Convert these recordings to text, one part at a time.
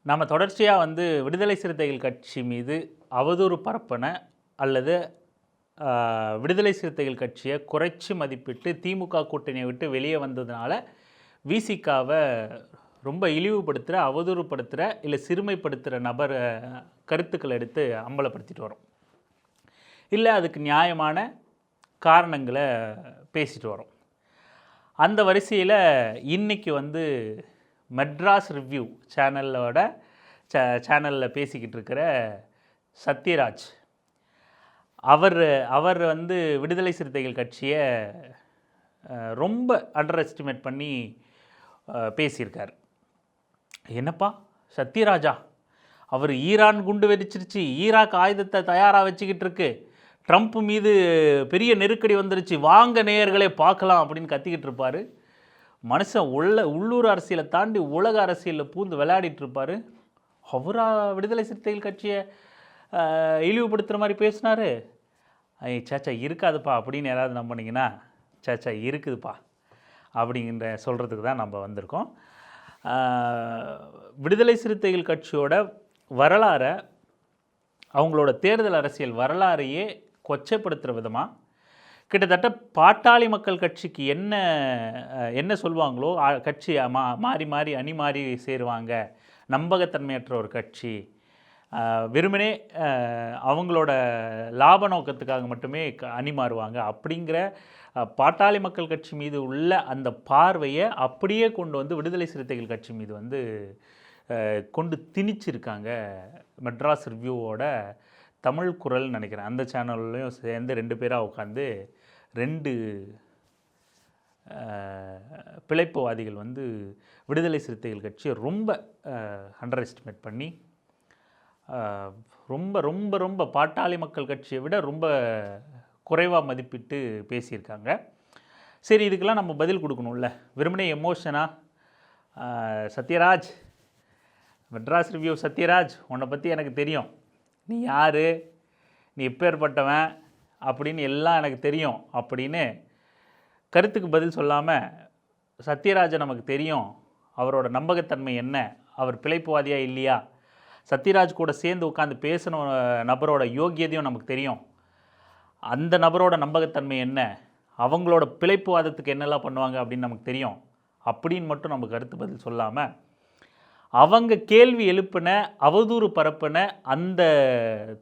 நம்ம தொடர்ச்சியாக விடுதலை சிறுத்தைகள் கட்சி மீது அவதூறு பரப்பன அல்லது விடுதலை சிறுத்தைகள் கட்சியை குறைச்சி மதிப்பிட்டு திமுக கூட்டணியை விட்டு வெளியே வந்ததுனால விசிகாவை ரொம்ப இழிவுபடுத்துகிற அவதூறுப்படுத்துகிற இல்லை சிறுமைப்படுத்துகிற நபர் கருத்துக்களை எடுத்து அம்பலப்படுத்திட்டு வரோம். இல்லை அதுக்கு நியாயமான காரணங்களை பேசிட்டு வரோம். அந்த வரிசையில் இன்றைக்கி மெட்ராஸ் ரிவ்யூ சேனலில் பேசிக்கிட்டு இருக்கிற சத்யராஜ் அவர் விடுதலை சிறுத்தைகள் கட்சியை ரொம்ப அண்டர் எஸ்டிமேட் பண்ணி பேசியிருக்கார். என்னப்பா சத்யராஜா, அவர் ஈரான் குண்டு வெடிச்சிருச்சு, ஈராக் ஆயுதத்தை தயாராக வச்சுக்கிட்டு இருக்கு, ட்ரம்ப் மீது பெரிய நெருக்கடி வந்துருச்சு, வாங்க நேயர்களே பார்க்கலாம் அப்படின்னு கத்திக்கிட்டு இருப்பார். மனுஷன் உள்ளூர் அரசியலை தாண்டி உலக அரசியலில் பூந்து விளையாடிட்டு இருப்பார். அவரா விடுதலை சிறுத்தைகள் கட்சியை இழிவுபடுத்துகிற மாதிரி பேசினார்? சேச்சா இருக்காதுப்பா அப்படின்னு யாராவது நம்பினீங்கன்னா சேச்சா இருக்குதுப்பா அப்படிங்கிற சொல்கிறதுக்கு தான் நம்ம வந்திருக்கோம். விடுதலை சிறுத்தைகள் கட்சியோட வரலாறை, அவங்களோட தேர்தல் அரசியல் வரலாறையே கொச்சைப்படுத்துகிற விதமாக கிட்டத்தட்ட பாட்டாளி மக்கள் கட்சிக்கு என்ன சொல்லுவாங்களோ, கட்சி மாறி மாறி அணி மாறி சேருவாங்க, நம்பகத்தன்மையற்ற ஒரு கட்சி, வெறுமனே அவங்களோட லாப நோக்கத்துக்காக மட்டுமே அணி மாறுவாங்க அப்படிங்கிற பாட்டாளி மக்கள் கட்சி மீது உள்ள அந்த பார்வையை அப்படியே கொண்டு விடுதலை சிறுத்தைகள் கட்சி மீது கொண்டு திணிச்சிருக்காங்க. மெட்ராஸ் ரிவ்யூவோட தமிழ் குரல்னு நினைக்கிறேன், அந்த சேனல்லையும் சேர்ந்து 2 பேராக உட்காந்து 2 பிழைப்புவாதிகள் விடுதலை சிறுத்தைகள் கட்சியை ரொம்ப அண்டர் எஸ்டிமேட் பண்ணி ரொம்ப ரொம்ப ரொம்ப பாட்டாளி மக்கள் கட்சியை விட ரொம்ப குறைவாக மதிப்பிட்டு பேசியிருக்காங்க. சரி, இதுக்கெல்லாம் நம்ம பதில் கொடுக்கணும்ல, வெறுமனே எமோஷனாக சத்யராஜ், மெட்ராஸ் ரிவ்யூ சத்யராஜ், உன்னை பற்றி எனக்கு தெரியும், நீ யார், நீ எப்பேற்பட்டவன் அப்படின்னு எல்லாம் எனக்கு தெரியும் அப்படின்னு கருத்துக்கு பதில் சொல்லாமல், சத்யராஜை நமக்கு தெரியும், அவரோட நம்பகத்தன்மை என்ன, அவர் பிழைப்புவாதியாக இல்லையா, சத்யராஜ் கூட சேர்ந்து உட்காந்து பேசணும் நபரோட யோக்கியதையும் நமக்கு தெரியும், அந்த நபரோட நம்பகத்தன்மை என்ன, அவங்களோட பிழைப்புவாதத்துக்கு என்னெல்லாம் பண்ணுவாங்க அப்படின்னு நமக்கு தெரியும் அப்படின்னு மட்டும் நம்ம கருத்து பதில் சொல்லாமல், அவங்க கேள்வி எழுப்பின அவதூறு பரப்பின அந்த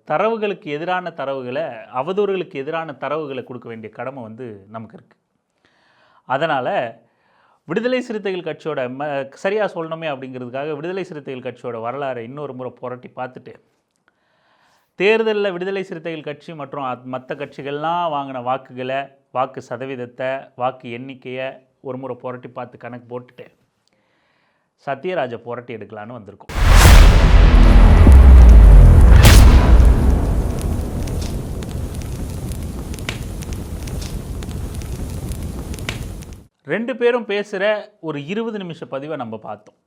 தரவுகளுக்கு எதிரான தரவுகளை, அவதூறுகளுக்கு எதிரான தரவுகளை கொடுக்க வேண்டிய கடமை நமக்கு இருக்குது. அதனால் விடுதலை சிறுத்தைகள் கட்சியோட சரியாக சொல்லணுமே அப்படிங்கிறதுக்காக விடுதலை சிறுத்தைகள் கட்சியோட வரலாறை இன்னொரு முறை புரட்டி பார்த்துட்டு, தேர்தலில் விடுதலை சிறுத்தைகள் கட்சி மற்றும் மற்ற கட்சிகள்லாம் வாங்கின வாக்குகளை, வாக்கு சதவீதத்தை, வாக்கு எண்ணிக்கையை ஒரு முறை புரட்டி பார்த்து கணக்கு போட்டுட்டு சத்யராஜை புரட்டி எடுக்கலான்னு வந்திருக்கோம். ரெண்டு பேரும் பேசுகிற ஒரு 20 நிமிஷ பதிவை நம்ம பார்த்தோம்.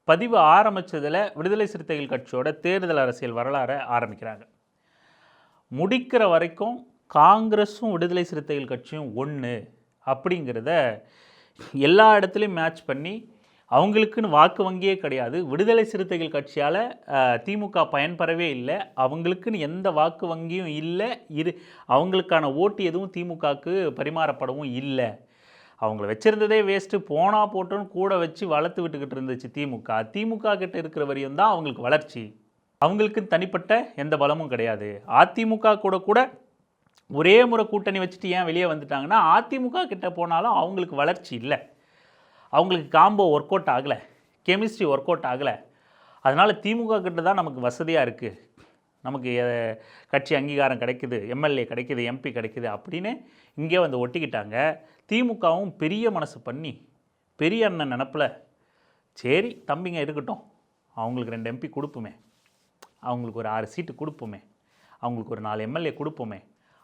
பதிவு ஆரம்பித்ததில் விடுதலை சிறுத்தைகள் கட்சியோட தேர்தல் அரசியல் வரலாறை ஆரம்பிக்கிறாங்க. முடிக்கிற வரைக்கும் காங்கிரஸும் விடுதலை சிறுத்தைகள் கட்சியும் ஒன்று அப்படிங்கிறத எல்லா இடத்துலையும் மேட்ச் பண்ணி, அவங்களுக்குன்னு வாக்கு வங்கியே கிடையாது, விடுதலை சிறுத்தைகள் கட்சியால் திமுக பயன்பெறவே இல்லை, அவங்களுக்குன்னு எந்த வாக்கு வங்கியும் இல்லை, அவங்களுக்கான ஓட்டு எதுவும் திமுகவுக்கு பரிமாறப்படவும் இல்லை, அவங்கள வச்சுருந்ததே வேஸ்ட்டு, போனால் போட்டோன்னு கூட வச்சு வளர்த்து விட்டுக்கிட்டு இருந்துச்சு திமுக கிட்ட இருக்கிற வரையும் தான் அவங்களுக்கு வளர்ச்சி, அவங்களுக்கு தனிப்பட்ட எந்த பலமும் கிடையாது. அதிமுக கூட ஒரே முறை கூட்டணி வச்சுட்டு ஏன் வெளியே வந்துட்டாங்கன்னா, அதிமுக கிட்ட போனாலும் அவங்களுக்கு வளர்ச்சி இல்லை, அவங்களுக்கு காம்போ ஒர்க் அவுட் ஆகலை, கெமிஸ்ட்ரி ஒர்க் அவுட் ஆகலை, அதனால் திமுக கிட்ட தான் நமக்கு வசதியாக இருக்குது, நமக்கு கட்சி அங்கீகாரம் கிடைக்குது, எம்எல்ஏ கிடைக்குது, எம்பி கிடைக்குது அப்படின்னு இங்கே ஒட்டிக்கிட்டாங்க. திமுகவும் பெரிய மனசு பண்ணி, பெரிய அண்ணன் நினப்பில், சரி தம்பிங்க இருக்கட்டும், அவங்களுக்கு 2 எம்பி கொடுப்போமே, அவங்களுக்கு ஒரு 6 சீட்டு கொடுப்போமே, அவங்களுக்கு ஒரு 4 எம்எல்ஏ கொடுப்போமே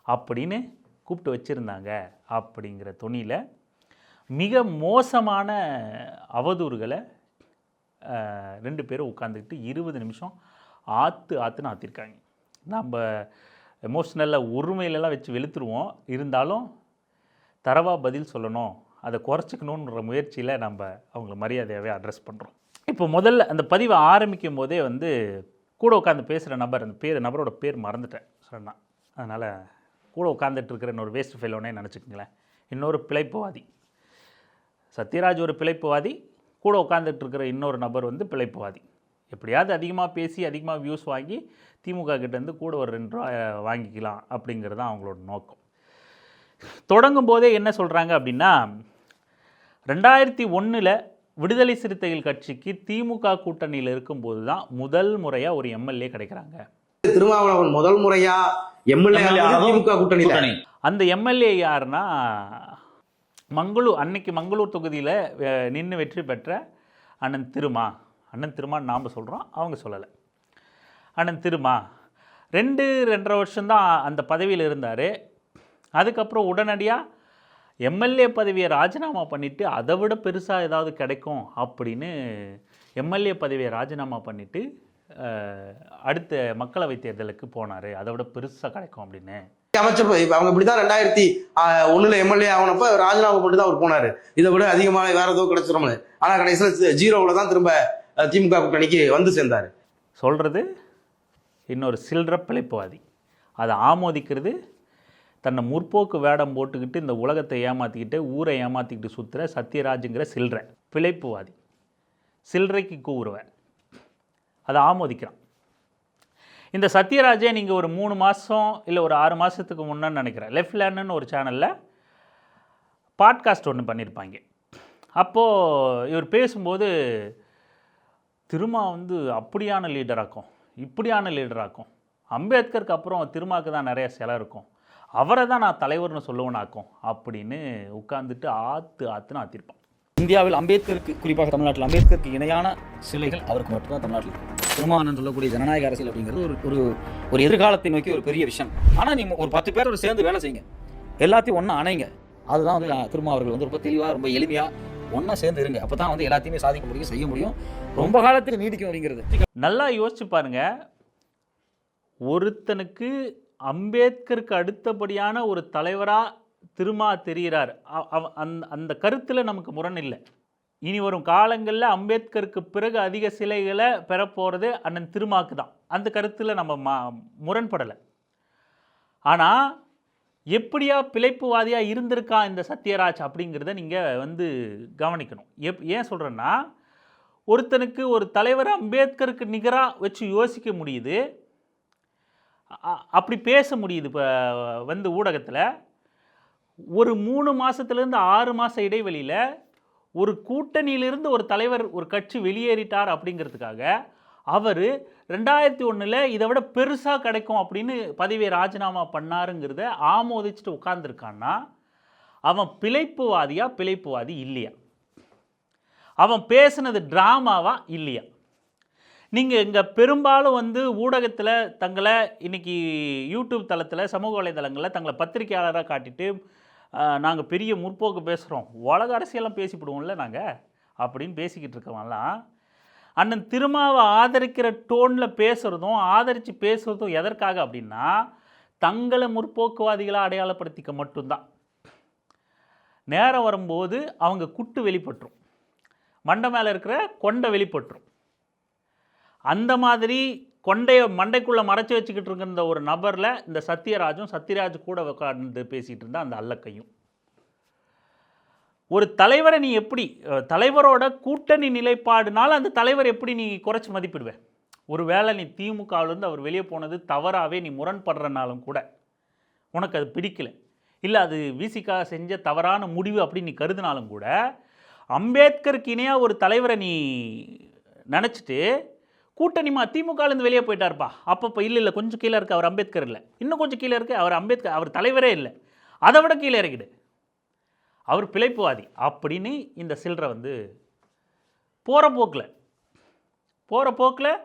அப்படின்னு கூப்பிட்டு வச்சுருந்தாங்க. அப்படிங்கிற துணியில் மிக மோசமான அவதூறுகளை 2 பேரும் உட்காந்துக்கிட்டு 20 நிமிஷம் ஆற்றுன்னு ஆற்றிருக்காங்க. நம்ம எமோஷ்னலில் உரிமையிலலாம் வச்சு வெளுத்துருவோம், இருந்தாலும் தரவாக பதில் சொல்லணும், அதை குறைச்சிக்கணுன்ற முயற்சியில் நம்ம அவங்கள மரியாதையாகவே அட்ரஸ் பண்ணுறோம். இப்போ முதல்ல அந்த பதிவை ஆரம்பிக்கும் போதே வந்து கூட உட்காந்து பேசுகிற நபர், அந்த நபரோட பேர் மறந்துட்டேன் சொன்னான். அதனால் கூட உட்காந்துட்டு இருக்கிற இன்னொரு வேஸ்ட் ஃபெயிலோனே நினச்சிக்கங்களேன். இன்னொரு பிழைப்புவாதி, சத்யராஜ் ஒரு பிழைப்புவாதி, கூட உட்காந்துட்டு இருக்கிற இன்னொரு நபர் வந்து பிழைப்புவாதி. எப்படியாவது அதிகமாக பேசி அதிகமாக வியூஸ் வாங்கி திமுக கிட்டேருந்து கூட ஒரு 2 ரூபா வாங்கிக்கலாம் அப்படிங்கிறது தான் அவங்களோட நோக்கம். தொடங்கும் போதே என்ன சொல்கிறாங்க அப்படின்னா, 2001 விடுதலை சிறுத்தைகள் கட்சிக்கு திமுக கூட்டணியில் இருக்கும்போது தான் முதல் முறையாக ஒரு எம்எல்ஏ கிடைக்கிறாங்க. திருமாவளவன் முதல் முறையா எம்எல்ஏ திமுக கூட்டணியில். அந்த எம்எல்ஏ யாருன்னா, அன்னைக்கு மங்களூர் தொகுதியில் நின்று வெற்றி பெற்ற அண்ணன் திருமான்னு நாம் சொல்கிறோம், அவங்க சொல்லலை. அண்ணன் திருமா 2.5 வருஷம்தான் அந்த பதவியில் இருந்தார். அதுக்கப்புறம் உடனடியாக எம்எல்ஏ பதவியை ராஜினாமா பண்ணிவிட்டு அதை விட பெருசாக ஏதாவது கிடைக்கும் அப்படின்னு எம்எல்ஏ பதவியை ராஜினாமா பண்ணிவிட்டு அடுத்த மக்களவைத் தேர்தலுக்கு போனார். அதை விட பெருசாக கிடைக்கும் அப்படின்னு அமைச்சர் அவங்க இப்படிதான் 2001 எம்எல்ஏ ஆனப்ப ராஜினாமா பண்ணிட்டு தான் அவர் போனாரு. இதை விட அதிகமாக வேற ஏதோ கிடைச்சிடும். ஆனா கடைசியில் 0வில் தான் திரும்ப திமுக கூட்டணிக்கு வந்து சேர்ந்தாரு. சொல்றது இன்னொரு சில்லற பிழைப்புவாதி. அதை ஆமோதிக்கிறது தன்னை முற்போக்கு வேடம் போட்டுக்கிட்டு இந்த உலகத்தை ஏமாற்றிக்கிட்டு ஊரை ஏமாற்றிக்கிட்டு சுற்றுற சத்யராஜுங்கிற சில்லற பிழைப்புவாதி, சில்லறைக்கு கூறுவேன், அதை ஆமோதிக்கிறான். இந்த சத்யராஜே நீங்கள் ஒரு 3 மாதம் இல்லை ஒரு 6 மாதத்துக்கு முன்னான்னு நினைக்கிறேன், லெஃப்ட் லேண்டுன்னு ஒரு சேனலில் பாட்காஸ்ட் ஒன்று பண்ணியிருப்பாங்க. அப்போது இவர் பேசும்போது திருமா வந்து அப்படியான லீடராக்கும், இப்படியான லீடராக்கும், அம்பேத்கருக்கு அப்புறம் திருமாவுக்கு தான் நிறைய சிலை இருக்கும், அவரை தான் நான் தலைவர்னு சொல்லுவேனாக்கும் அப்படின்னு உட்கார்ந்துட்டு ஆற்றுன்னு ஆற்றிருப்பான். இந்தியாவில் அம்பேத்கருக்கு, குறிப்பாக தமிழ்நாட்டில் அம்பேத்கருக்கு இணையான சிலைகள் அவருக்கு மட்டும்தான் தமிழ்நாட்டில் இருக்கும். திருமாவளவன் சொல்லக்கூடிய ஜனநாயக அரசியல் அப்படிங்கிறது ஒரு ஒரு எதிர்காலத்தை நோக்கி ஒரு பெரிய விஷயம். ஆனால் நீங்கள் ஒரு 10 பேரோட சேர்ந்து வேலை செய்யுங்க, எல்லாத்தையும் ஒன்றா அணைங்க. அதுதான் வந்து திருமா அவர்கள் வந்து ரொம்ப தெளிவாக ரொம்ப எளிமையாக ஒன்றா சேர்ந்து இருங்க. அப்போ தான் வந்து எல்லாத்தையுமே சாதிக்க முடியும், செய்ய முடியும், ரொம்ப காலத்துக்கு நீடிக்கும் அப்படிங்கிறது. நல்லா யோசிச்சு பாருங்க, ஒருத்தனுக்கு அம்பேத்கருக்கு அடுத்தபடியான ஒரு தலைவராக திருமா தெரிகிறார். அந்த கருத்தில் நமக்கு முரண் இல்லை. இனி வரும் காலங்களில் அம்பேத்கருக்கு பிறகு அதிக சிலைகளை பெறப்போகிறது அண்ணன் திருமாக்கு தான். அந்த கருத்தில் நம்ம முரண்படலை. ஆனால் எப்படியா பிழைப்புவாதியாக இருந்திருக்கான் இந்த சத்யராஜ் அப்படிங்கிறத நீங்கள் வந்து கவனிக்கணும். ஏன் சொல்கிறேன்னா, ஒருத்தனுக்கு ஒரு தலைவர் அம்பேத்கருக்கு நிகராக வச்சு யோசிக்க முடியுது, அப்படி பேச முடியுது. இப்போ வந்து ஊடகத்தில் ஒரு 3 மாதத்துலேருந்து 6 மாத இடைவெளியில் ஒரு கூட்டணியிலிருந்து ஒரு தலைவர் ஒரு கட்சி வெளியேறிட்டார் அப்படிங்கிறதுக்காக அவர் 2001 இதை விட பெருசாக கிடைக்கும் அப்படின்னு பதவியை ராஜினாமா பண்ணாருங்கிறத ஆமோதிச்சுட்டு உட்கார்ந்துருக்கான்னா அவன் பிழைப்புவாதி இல்லையா? அவன் பேசுனது ட்ராமாவா இல்லையா? நீங்கள் இங்கே பெரும்பாலும் வந்து ஊடகத்தில் தங்களை இன்றைக்கி யூடியூப் தளத்தில் சமூக வலைதளங்களில் தங்களை பத்திரிகையாளராக காட்டிட்டு நாங்கள் பெரிய முற்போக்கு பேசுகிறோம், உலக அரசியலாம் பேசிவிடுவோம்ல நாங்கள் அப்படின்னு பேசிக்கிட்டு இருக்கவங்கலாம் அண்ணன் திருமாவை ஆதரிக்கிற டோனில் பேசுகிறதும் ஆதரித்து பேசுகிறதும் எதற்காக அப்படின்னா தங்களை முற்போக்குவாதிகளாக அடையாளப்படுத்திக்க மட்டும்தான். நேரம் வரும்போது அவங்க குட்டு வெளிப்பட்டுரும், மண்டை மேலே இருக்கிற கொண்டை வெளிப்பட்டுரும். அந்த மாதிரி கொண்டையை மண்டைக்குள்ளே மறைச்சி வச்சுக்கிட்டு இருக்கிற ஒரு நபரில் இந்த சத்யராஜ் கூட உட்கார்ந்து பேசிகிட்டு இருந்தால் அந்த அல்லக்கையும். ஒரு தலைவரை நீ எப்படி தலைவரோட கூட்டணி நிலைப்பாடுனால அந்த தலைவர் எப்படி நீ குறைச்சி மதிப்பிடுவேன்? ஒரு வேளை நீ திமுகவிலேருந்து அவர் வெளியே போனது தவறாகவே நீ முரண்படுறனாலும் கூட உனக்கு அது பிடிக்கல, இல்லை அது விசிகா செஞ்ச தவறான முடிவு அப்படின்னு நீ கருதினாலும் கூட அம்பேத்கருக்கு இணையாக ஒரு தலைவரை நீ நினச்சிட்டு கூட்டணிமா திமுகலேருந்து வெளியே போயிட்டார்ப்பா, அப்பப்போ இல்லை கொஞ்சம் கீழே இருக்குது அவர் அம்பேத்கர் இல்லை, இன்னும் கொஞ்சம் கீழே இருக்குது அவர் அம்பேத்கர், அவர் தலைவரே இல்லை, அதை விட கீழே இறக்கிடு, அவர் பிழைப்புவாதி அப்படின்னு இந்த சில்லறை வந்து போகிற போக்கில்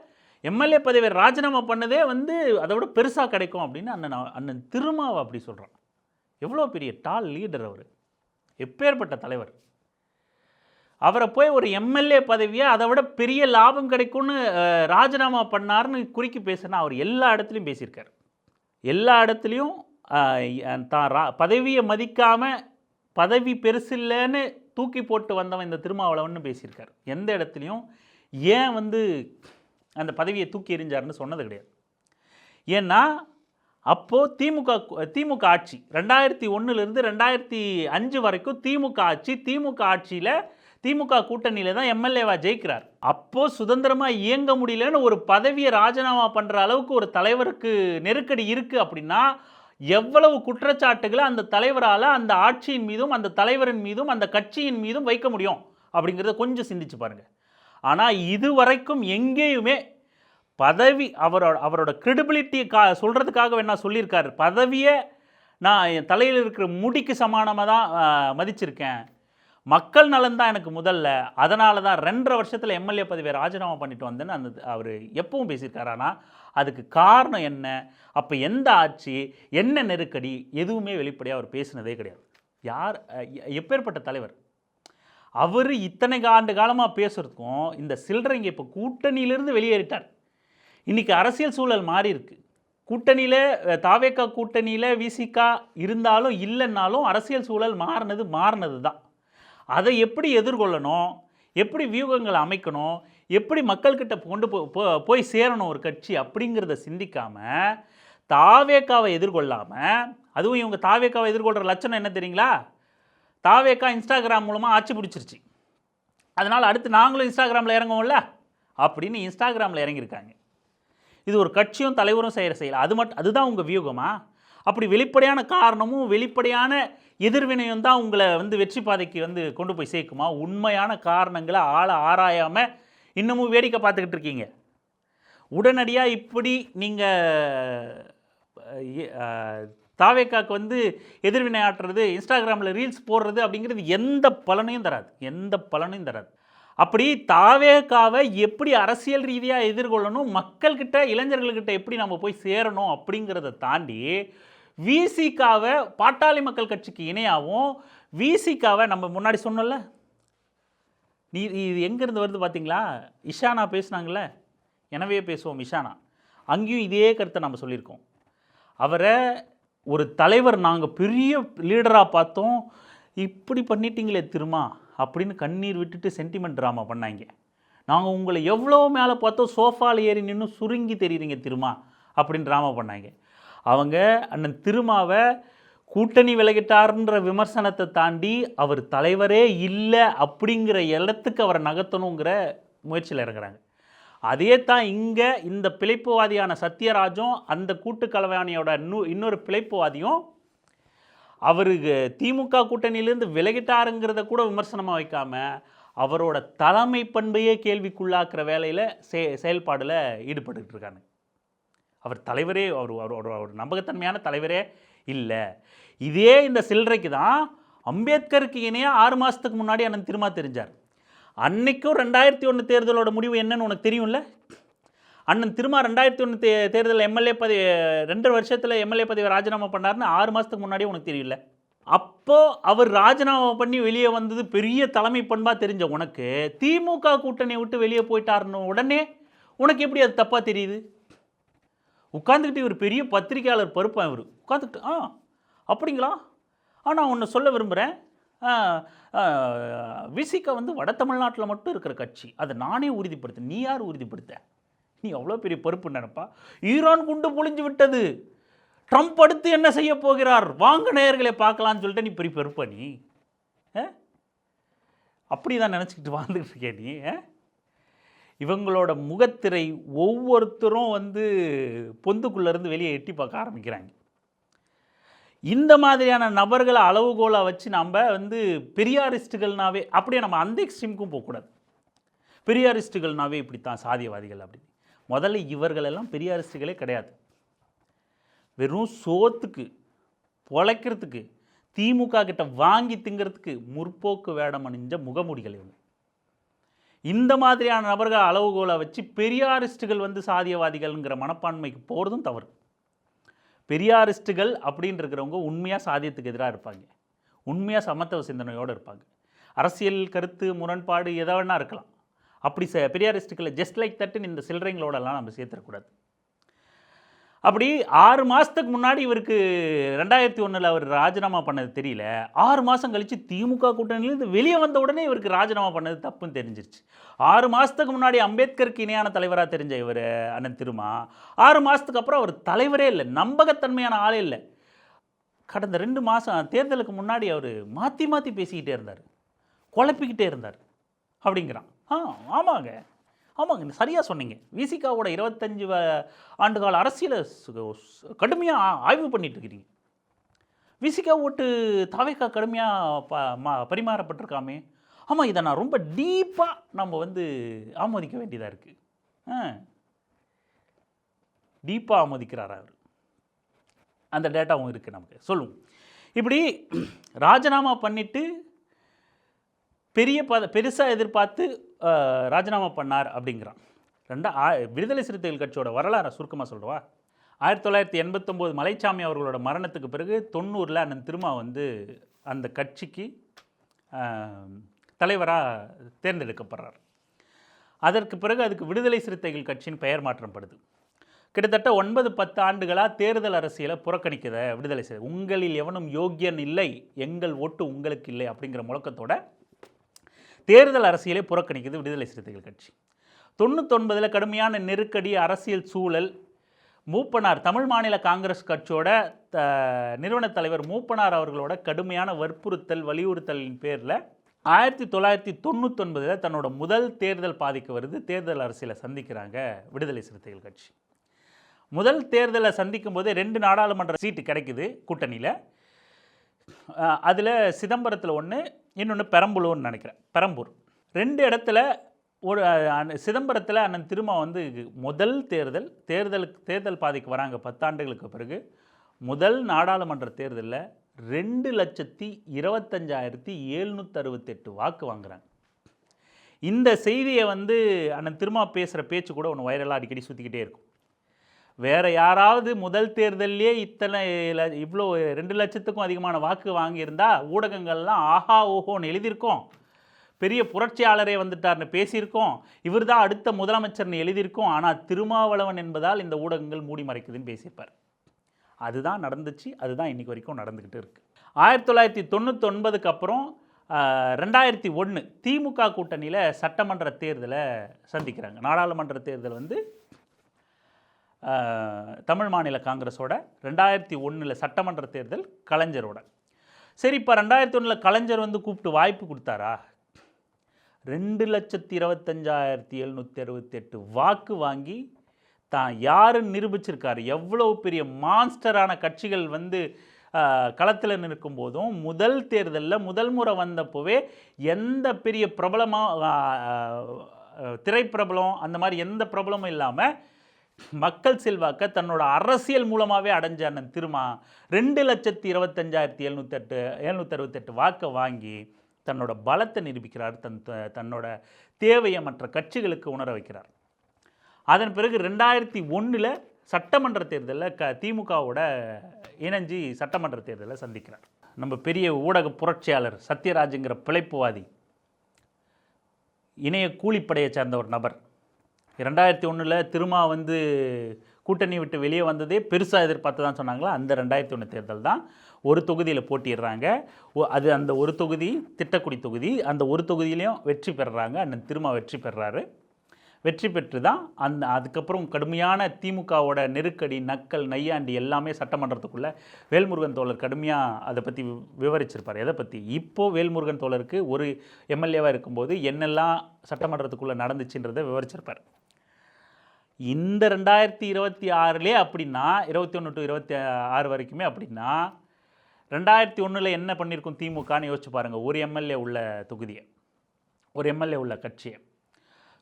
எம்எல்ஏ பதவியை ராஜினாமா பண்ணதே வந்து அதை விட பெருசாக கிடைக்கும் அப்படின்னு அண்ணன் திருமாவை அப்படி சொல்கிறான். எவ்வளோ பெரிய டால் லீடர் அவர், எப்பேற்பட்ட தலைவர். அவரை போய் ஒரு எம்எல்ஏ பதவியை அதை விட பெரிய லாபம் கிடைக்கும்னு ராஜினாமா பண்ணார்னு குறுக்கி பேசுனா அவர் எல்லா இடத்துலையும் பேசியிருக்கார். எல்லா இடத்துலையும் தான் பதவியை மதிக்காமல் பதவி பெருசில்லைன்னு தூக்கி போட்டு வந்தவன் இந்த திருமாவளவன் பேசியிருக்கார். எந்த இடத்துலையும் ஏன் வந்து அந்த பதவியை தூக்கி எறிஞ்சாருன்னு சொன்னது கிடையாது. ஏன்னா அப்போது திமுக ஆட்சி 2001லேருந்து 2005 வரைக்கும் திமுக ஆட்சி. திமுக ஆட்சியில் திமுக கூட்டணியில் தான் எம்எல்ஏவாக ஜெயிக்கிறார். அப்போது சுதந்திரமாக இயங்க முடியலன்னு ஒரு பதவியை ராஜினாமா பண்ணுற அளவுக்கு ஒரு தலைவருக்கு நெருக்கடி இருக்குது அப்படின்னா எவ்வளவு குற்றச்சாட்டுகளை அந்த தலைவரால் அந்த ஆட்சியின் மீதும் அந்த தலைவரின் மீதும் அந்த கட்சியின் மீதும் வைக்க முடியும் அப்படிங்கிறத கொஞ்சம் சிந்திச்சு பாருங்கள். ஆனால் இதுவரைக்கும் எங்கேயுமே பதவி அவரோட கிரெடிபிலிட்டி சொல்கிறதுக்காக வேணா சொல்லியிருக்காரு, பதவியை நான் என் தலையில் இருக்கிற முடிக்கு சமானமாக தான் மதிச்சிருக்கேன், மக்கள் நலன் தான் எனக்கு முதல்ல, அதனால தான் 2.5 வருஷத்தில் எம்எல்ஏ பதவியை ராஜினாமா பண்ணிட்டு வந்தேன்னு அந்த அவர் எப்பவும் பேசியிருக்காரு. ஆனால் அதுக்கு காரணம் என்ன, அப்போ எந்த ஆட்சி, என்ன நெருக்கடி, எதுவுமே வெளிப்படையாக அவர் பேசினதே கிடையாது. யார் எப்பேற்பட்ட தலைவர் அவர்? இத்தனை ஆண்டு காலமாக பேசுகிறதுக்கும் இந்த சில்லறைங்க இப்போ கூட்டணியிலிருந்து வெளியேறிட்டார். இன்றைக்கி அரசியல் சூழல் மாறி இருக்கு. கூட்டணியில் தாவேகா கூட்டணியில் விசிகா இருந்தாலும் இல்லைன்னாலும் அரசியல் சூழல் மாறினது தான். அதை எப்படி எதிர்கொள்ளணும், எப்படி வியூகங்களை அமைக்கணும், எப்படி மக்கள்கிட்ட கொண்டு போய் சேரணும் ஒரு கட்சி அப்படிங்கிறத சிந்திக்காமல் தாவேகாவை எதிர்கொள்ளாமல், அதுவும் இவங்க தாவேகாவை எதிர்கொள்கிற லட்சணம் என்ன தெரியுங்களா? தாவேகா இன்ஸ்டாகிராம் மூலமாக ஆட்சி பிடிச்சிருச்சு, அதனால் அடுத்து நாங்களும் இன்ஸ்டாகிராமில் இறங்குவோம்ல அப்படின்னு இன்ஸ்டாகிராமில் இறங்கியிருக்காங்க. இது ஒரு கட்சியும் தலைவரும் செய்கிற செயல். அதுதான் உங்கள் வியூகமா? அப்படி வெளிப்படையான காரணமும் வெளிப்படையான எதிர்வினையும் தான் உங்களை வந்து வெற்றி பாதைக்கு வந்து கொண்டு போய் சேர்க்குமா? உண்மையான காரணங்களை ஆராயாமல் இன்னமும் வேடிக்கை பார்த்துக்கிட்டு இருக்கீங்க. உடனடியாக இப்படி நீங்கள் தாவேக்காக்கு வந்து எதிர்வினை ஆட்டுறது, இன்ஸ்டாகிராமில் ரீல்ஸ் போடுறது அப்படிங்கிறது எந்த பலனையும் தராது. அப்படி தாவேக்காவை எப்படி அரசியல் ரீதியாக எதிர்கொள்ளணும், மக்கள்கிட்ட இளைஞர்கள்கிட்ட எப்படி நம்ம போய் சேரணும் அப்படிங்கிறத தாண்டி விசிகாவை பாட்டாளி மக்கள் கட்சிக்கு இணையாகவும், விசிகாவை நம்ம முன்னாடி சொன்னோம்ல, இது எங்கேருந்து வருது பார்த்தீங்களா? இஷானா பேசுனாங்களே, எனவே பேசுவோம் இஷானா, அங்கேயும் இதே கருத்தை நம்ம சொல்லியிருக்கோம். அவரை ஒரு தலைவர் நாங்கள் பெரிய லீடராக பார்த்தோம், இப்படி பண்ணிட்டீங்களே திருமா அப்படின்னு கண்ணீர் விட்டுட்டு சென்டிமெண்ட் ட்ராமா பண்ணாங்க. நாங்கள் உங்களை எவ்வளோ மேலே பார்த்தோம், சோஃபாவில் ஏறி நின்று சுருங்கி தெரியுறீங்க திருமா அப்படின்னு ட்ராமா பண்ணாங்க. அவங்க அண்ணன் திருமாவை கூட்டணி விலகிட்டார்ன்ற விமர்சனத்தை தாண்டி அவர் தலைவரே இல்லை அப்படிங்கிற இடத்துக்கு அவரை நகர்த்தணுங்கிற முயற்சியில் இறங்குறாங்க. அதே தான் இங்கே இந்த பிழைப்புவாதியான சத்யராஜும் அந்த கூட்டுக்கலவாணியோட இன்னொரு பிழைப்புவாதியும் அவருக்கு திமுக கூட்டணியிலேருந்து விலகிட்டாருங்கிறத கூட விமர்சனமாக வைக்காமல் அவரோட தலைமை பண்பையே கேள்விக்குள்ளாக்குற வேலையில் செயல்பாடில் ஈடுபட்டுக்கிட்டு இருக்காங்க. அவர் தலைவரே அவர் நம்பகத்தன்மையான தலைவரே இல்லை. இதே இந்த சில்லறைக்கு தான் அம்பேத்கருக்கு இணையாக 6 மாதத்துக்கு முன்னாடி அண்ணன் திருமா தெரிஞ்சார். அன்னைக்கும் 2001 தேர்தலோட முடிவு என்னன்னு உனக்கு தெரியும்ல? அண்ணன் திருமா 2001 தேர்தலில் எம்எல்ஏ பதவி 2 வருஷத்தில் எம்எல்ஏ பதவி ராஜினாமா பண்ணார்னு 6 மாதத்துக்கு முன்னாடியே உனக்கு தெரியல. அப்போது அவர் ராஜினாமா பண்ணி வெளியே வந்தது பெரிய தலைமை பண்பாக தெரிஞ்ச உனக்கு திமுக கூட்டணியை விட்டு வெளியே போயிட்டாருன்னு உடனே உனக்கு எப்படி அது தப்பாக தெரியுது? உட்காந்துக்கிட்டு இவர் பெரிய பத்திரிகையாளர் பருப்பான். இவர் உட்காந்துக்கிட்டு அப்படிங்களா? நான் ஒன்று சொல்ல விரும்புகிறேன், விசிகா வந்து வட தமிழ்நாட்டில் மட்டும் இருக்கிற கட்சி, அதை நானே உறுதிப்படுத்த. நீ யார் உறுதிப்படுத்த? நீ அவ்வளோ பெரிய பருப்பு நினைப்பா? ஈரான் குண்டு பொழிஞ்சு விட்டது, ட்ரம்ப் அடுத்து என்ன செய்ய போகிறார், வாங்க நேயர்களை பார்க்கலான்னு சொல்லிட்டு நீ பெரிய பருப்பா? நீ அப்படி தான் நினச்சிக்கிட்டு வாழ்ந்துக்கிட்டு இருக்கே நீ. இவங்களோட முகத்திரை ஒவ்வொருத்தரும் வந்து பொந்துக்குள்ளேருந்து வெளியே எட்டி பார்க்க ஆரம்பிக்கிறாங்க. இந்த மாதிரியான நபர்களை அளவுகோலாக வச்சு நம்ம வந்து பெரியாரிஸ்ட்டுகள்னாவே அப்படியே நம்ம அந்த எக்ஸ்ட்ரீமுக்கும் போகக்கூடாது. பெரியாரிஸ்ட்டுகள்னாவே இப்படித்தான் சாதியவாதிகள் அப்படின்னு. முதல்ல இவர்களெல்லாம் பெரியாரிஸ்ட்டுகளே கிடையாது. வெறும் சோத்துக்கு பொழைக்கிறதுக்கு திமுக கிட்ட வாங்கி திங்கிறதுக்கு முற்போக்கு வேடம் அணிஞ்ச முகமூடிகள் இவங்க. இந்த மாதிரியான நபர்கள் அளவுகோலை வச்சு பெரியாரிஸ்ட்டுகள் வந்து சாதியவாதிகள்ங்கிற மனப்பான்மைக்கு போகிறதும் தவறு. பெரியாரிஸ்ட்டுகள் அப்படின்னு இருக்கிறவங்க உண்மையாக சாதியத்துக்கு எதிராக இருப்பாங்க, உண்மையாக சமத்துவ சிந்தனையோடு இருப்பாங்க. அரசியல் கருத்து முரண்பாடு எதை வேணா இருக்கலாம். அப்படி பெரியாரிஸ்ட்டுகளை ஜஸ்ட் லைக் தட்டுன்னு இந்த சில்லறைங்களோடலாம் நம்ம சேர்த்துடக்கூடாது. அப்படி 6 மாதத்துக்கு முன்னாடி இவருக்கு 2001 அவர் ராஜினாமா பண்ணது தெரியல. 6 மாதம் கழித்து திமுக கூட்டணியிலேருந்து வெளியே வந்த உடனே இவருக்கு ராஜினாமா பண்ணது தப்புன்னு தெரிஞ்சிருச்சு. 6 மாதத்துக்கு முன்னாடி அம்பேத்கருக்கு இணையான தலைவராக தெரிஞ்ச இவர் அண்ணன் திருமா 6 மாதத்துக்கு அப்புறம் அவர் தலைவரே இல்லை, நம்பகத்தன்மையான ஆளே இல்லை. கடந்த 2 மாதம் தேர்தலுக்கு முன்னாடி அவர் மாற்றி மாற்றி பேசிக்கிட்டே இருந்தார், குழப்பிக்கிட்டே இருந்தார் அப்படிங்கிறான். ஆமாங்க ஆமாங்க, சரியாக சொன்னீங்க. விசிகாவோட 25 ஆண்டுகால அரசியலை கடுமையாக ஆய்வு பண்ணிட்டு இருக்கிறீங்க. விசிகா ஓட்டு தாவேக்கா கடுமையாக பரிமாறப்பட்டிருக்காமே. ஆமாம், இதை நான் ரொம்ப டீப்பாக நம்ம ஆமோதிக்க வேண்டியதாக இருக்குது. டீப்பாக ஆமோதிக்கிறார் அவர். அந்த டேட்டாவும் இருக்குது நமக்கு. சொல்லுவோம். இப்படி ராஜினாமா பண்ணிவிட்டு பெருசாக எதிர்பார்த்து ராஜினாமா பண்ணார் அப்படிங்கிறான். விடுதலை சிறுத்தைகள் கட்சியோட வரலாறு சுருக்கமாக சொல்லுவா. 1989 மலைச்சாமி அவர்களோட மரணத்துக்கு பிறகு 90 அண்ணன் திருமா அந்த கட்சிக்கு தலைவராக தேர்ந்தெடுக்கப்படுறார். அதற்கு பிறகு அதுக்கு விடுதலை சிறுத்தைகள் கட்சியின் பெயர் மாற்றப்படுது. கிட்டத்தட்ட 9-10 ஆண்டுகளாக தேர்தல் அரசியலை புறக்கணிக்கிற விடுதலை சிறுத்தை, உங்களில் எவனும் யோக்கியன் இல்லை, எங்கள் ஓட்டு உங்களுக்கு இல்லை அப்படிங்கிற முழக்கத்தோட தேர்தல் அரசியலை புறக்கணிக்குது விடுதலை சிறுத்தைகள் கட்சி. 99 கடுமையான நெருக்கடி, அரசியல் சூழல், மூப்பனார் தமிழ் மாநில காங்கிரஸ் கட்சியோட நிறுவன தலைவர் மூப்பனார் அவர்களோட கடுமையான வற்புறுத்தல் வலியுறுத்தலின் பேரில் 1999 தன்னோட முதல் தேர்தல் பாதிக்கு வருது. தேர்தல் அரசியலை சந்திக்கிறாங்க விடுதலை சிறுத்தைகள் கட்சி. முதல் தேர்தலை சந்திக்கும் போதே 2 நாடாளுமன்ற சீட்டு கிடைக்குது கூட்டணியில். அதில் சிதம்பரத்தில் ஒன்று, இன்னொன்று பெரம்பலூர்னு நினைக்கிறேன். பெரம்பூர் 2 இடத்துல ஒரு சிதம்பரத்தில் அண்ணன் திருமா முதல் தேர்தல் பாதைக்கு வராங்க. 10 ஆண்டுகளுக்கு பிறகு முதல் நாடாளுமன்ற தேர்தலில் 2,25,768 வாக்கு வாங்குறாங்க. இந்த செய்தியை அண்ணன் திருமா பேசுகிற பேச்சு கூட ஒன்று வைரலாக அடிக்கடி சுற்றிக்கிட்டே இருக்கும். வேறு யாராவது முதல் தேர்தல்லே இவ்வளோ 2 லட்சத்துக்கும் அதிகமான வாக்கு வாங்கியிருந்தால் ஊடகங்கள்லாம் ஆஹா ஓஹோன்னு எழுதியிருக்கோம், பெரிய புரட்சியாளரே வந்துட்டார்னு பேசியிருக்கோம், இவர் தான் அடுத்த முதலமைச்சர்னு எழுதியிருக்கோம். ஆனால் திருமாவளவன் என்பதால் இந்த ஊடகங்கள் மூடி மறைக்குதுன்னு பேசியிருப்பார். அதுதான் நடந்துச்சு, அதுதான் இன்றைக்கி வரைக்கும் நடந்துக்கிட்டு இருக்குது. 1999 அப்புறம் 2001 திமுக கூட்டணியில் சட்டமன்ற தேர்தலை சந்திக்கிறாங்க. நாடாளுமன்ற தேர்தல் தமிழ் மாநில காங்கிரஸோட, 2001 சட்டமன்ற தேர்தல் கலைஞரோட. சரி, இப்போ 2001 கலைஞர் கூப்பிட்டு வாய்ப்பு கொடுத்தாரா? 2,25,768 வாக்கு வாங்கி தான் யாருன்னு நிரூபிச்சிருக்காரு. எவ்வளோ பெரிய மான்ஸ்டரான கட்சிகள் களத்தில் நிற்கும் போதும் முதல் தேர்தலில் முதல் முறை வந்தப்போவே எந்த பெரிய பிரபலமாக திரைப்பிரபலம் அந்த மாதிரி எந்த பிரபலமும் இல்லாமல் மக்கள் செல்வாக்க தன்னோட அரசியல் மூலமாகவே அடைஞ்ச அண்ணன் திருமா 2,25,768 வாக்கை வாங்கி தன்னோட பலத்தை நிரூபிக்கிறார். தன்னோட தேவையை மற்ற கட்சிகளுக்கு உணர வைக்கிறார். அதன் பிறகு 2001 சட்டமன்ற தேர்தலில் திமுகவோட இணைஞ்சி சட்டமன்ற தேர்தலில் சந்திக்கிறார். நம்ம பெரிய ஊடக புரட்சியாளர் சத்யராஜுங்கிற பிழைப்புவாதி, இணைய கூலிப்படையை சேர்ந்த ஒரு நபர். 2001 திருமா கூட்டணி விட்டு வெளியே வந்ததே பெருசாக எதிர்பார்த்து தான் சொன்னாங்களா. அந்த 2001 தேர்தல் தான் ஒரு தொகுதியில் போட்டிடுறாங்க. அது அந்த ஒரு தொகுதி திட்டக்குடி தொகுதி. அந்த ஒரு தொகுதியிலையும் வெற்றி பெறுறாங்க. அண்ணன் திருமா வெற்றி பெறுறாரு. வெற்றி பெற்று தான் அதுக்கப்புறம் கடுமையான திமுகவோட நெருக்கடி, நக்கல், நையாண்டி எல்லாமே சட்டமன்றத்துக்குள்ளே வேல்முருகன் தோழர் கடுமையாக அதை பற்றி விவரிச்சிருப்பார். எதை பற்றி? இப்போது வேல்முருகன் தோழருக்கு ஒரு எம்எல்ஏவாக இருக்கும்போது என்னெல்லாம் சட்டமன்றத்துக்குள்ளே நடந்துச்சுன்றதை விவரிச்சிருப்பார். இந்த 2026 அப்படின்னா 21 to 26 வரைக்குமே அப்படின்னா 2001 என்ன பண்ணியிருக்கும் திமுகன்னு யோசிச்சு பாருங்கள். ஒரு எம்எல்ஏ உள்ள தொகுதியை, ஒரு எம்எல்ஏ உள்ள கட்சியை.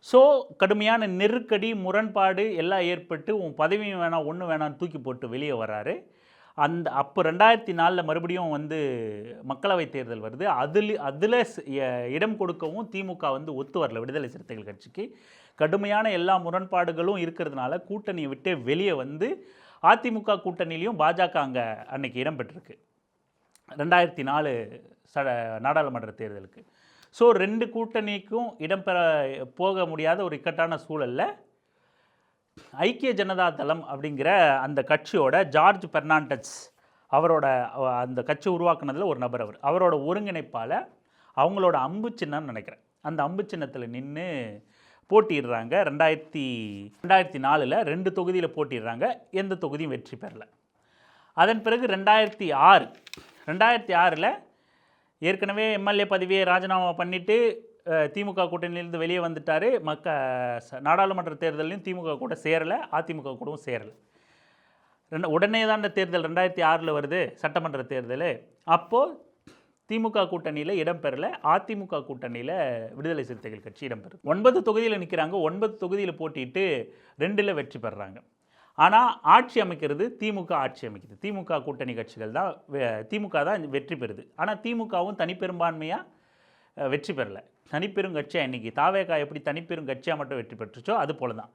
ஸோ கடுமையான நெருக்கடி, முரண்பாடு எல்லாம் ஏற்பட்டு உன் பதவியும் வேணாம் ஒன்று வேணான்னு தூக்கி போட்டு வெளியே வராரு. அப்போ 2004 மறுபடியும் மக்களவை தேர்தல் வருது. அதில் இடம் கொடுக்கவும் திமுக ஒத்து வரல விடுதலை சிறுத்தைகள் கட்சிக்கு. கடுமையான எல்லா முரண்பாடுகளும் இருக்கிறதுனால கூட்டணியை விட்டு வெளியே அதிமுக கூட்டணியிலையும் பாஜக அன்னைக்கு இடம் பெற்றிருக்கு 2004 நாடாளுமன்ற தேர்தலுக்கு. ஸோ 2 கூட்டணிக்கும் இடம்பெற போக முடியாத ஒரு இக்கட்டான சூழலில் ஐக்கிய ஜனதா தளம் அப்படிங்கிற அந்த கட்சியோட ஜார்ஜ் பெர்னாண்டஸ் அவரோட அந்த கட்சி உருவாக்குனதில் ஒரு நபர் அவரோட ஒருங்கிணைப்பால் அவங்களோட அம்பு சின்னம்னு நினைக்கிறேன், அந்த அம்பு சின்னத்தில் நின்று போட்டிடுறாங்க. 2004 2 தொகுதியில் போட்டிடுறாங்க, எந்த தொகுதியும் வெற்றி பெறலை. அதன் பிறகு 2006 ஏற்கனவே எம்எல்ஏ பதவியை ராஜினாமா பண்ணிவிட்டு திமுக கூட்டணியிலிருந்து வெளியே வந்துட்டார். நாடாளுமன்ற தேர்தலையும் திமுக கூட சேரலை, அதிமுக கூடவும் சேரலை. உடனே தான் இந்த தேர்தல் 2006 வருது, சட்டமன்ற தேர்தல். அப்போது திமுக கூட்டணியில் இடம்பெறலை, அதிமுக கூட்டணியில் விடுதலை சிறுத்தைகள் கட்சி இடம்பெறுது. 9 தொகுதியில் நிற்கிறாங்க, 9 தொகுதியில் போட்டிட்டு 2ல் வெற்றி பெறுறாங்க. ஆனால் ஆட்சி அமைக்கிறது திமுக ஆட்சி அமைக்குது. திமுக கூட்டணி கட்சிகள் தான் திமுக தான் வெற்றி பெறுது. ஆனால் திமுகவும் தனிப்பெரும்பான்மையாக வெற்றி பெறலை, தனிப்பெரும் கட்சியாக இன்றைக்கி தாவேகா எப்படி தனிப்பெரும் கட்சியாக மட்டும் வெற்றி பெற்றுச்சோ அது போல தான்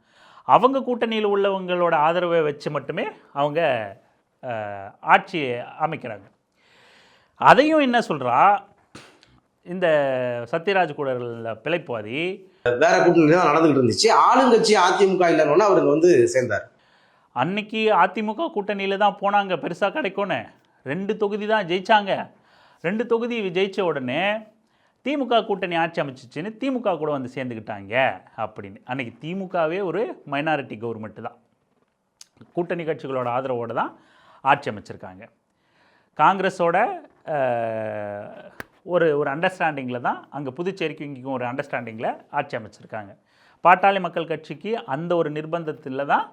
அவங்க கூட்டணியில் உள்ளவங்களோட ஆதரவை வச்சு மட்டுமே அவங்க ஆட்சி அமைக்கிறாங்க. அதையும் என்ன சொல்கிறா இந்த சத்யராஜ் கூட பிழைப்புவாதி, வேற கூட்டணி தான் நடந்துகிட்டு இருந்துச்சு, ஆளுங்கட்சி அதிமுக இல்லைன்னு அவருக்கு சேர்ந்தார். அன்னைக்கு அதிமுக கூட்டணியில் தான் போனாங்க, பெருசாக கிடைக்கும்னு 2 தொகுதி தான் ஜெயித்தாங்க. 2 தொகுதி ஜெயித்த உடனே திமுக கூட்டணி ஆட்சி அமைச்சிச்சின்னு திமுக கூட சேர்ந்துக்கிட்டாங்க அப்படின்னு. அன்றைக்கி திமுகவே ஒரு மைனாரிட்டி கவர்மெண்ட்டு தான், கூட்டணி கட்சிகளோட ஆதரவோடு தான் ஆட்சி அமைச்சிருக்காங்க. காங்கிரஸோட ஒரு அண்டர்ஸ்டாண்டிங்கில் தான் அங்கே புதுச்சேரிக்கும் இங்கேயும் ஒரு அண்டர்ஸ்டாண்டிங்கில் ஆட்சி அமைச்சிருக்காங்க. பாட்டாளி மக்கள் கட்சிக்கு அந்த ஒரு நிர்பந்தத்தில் தான்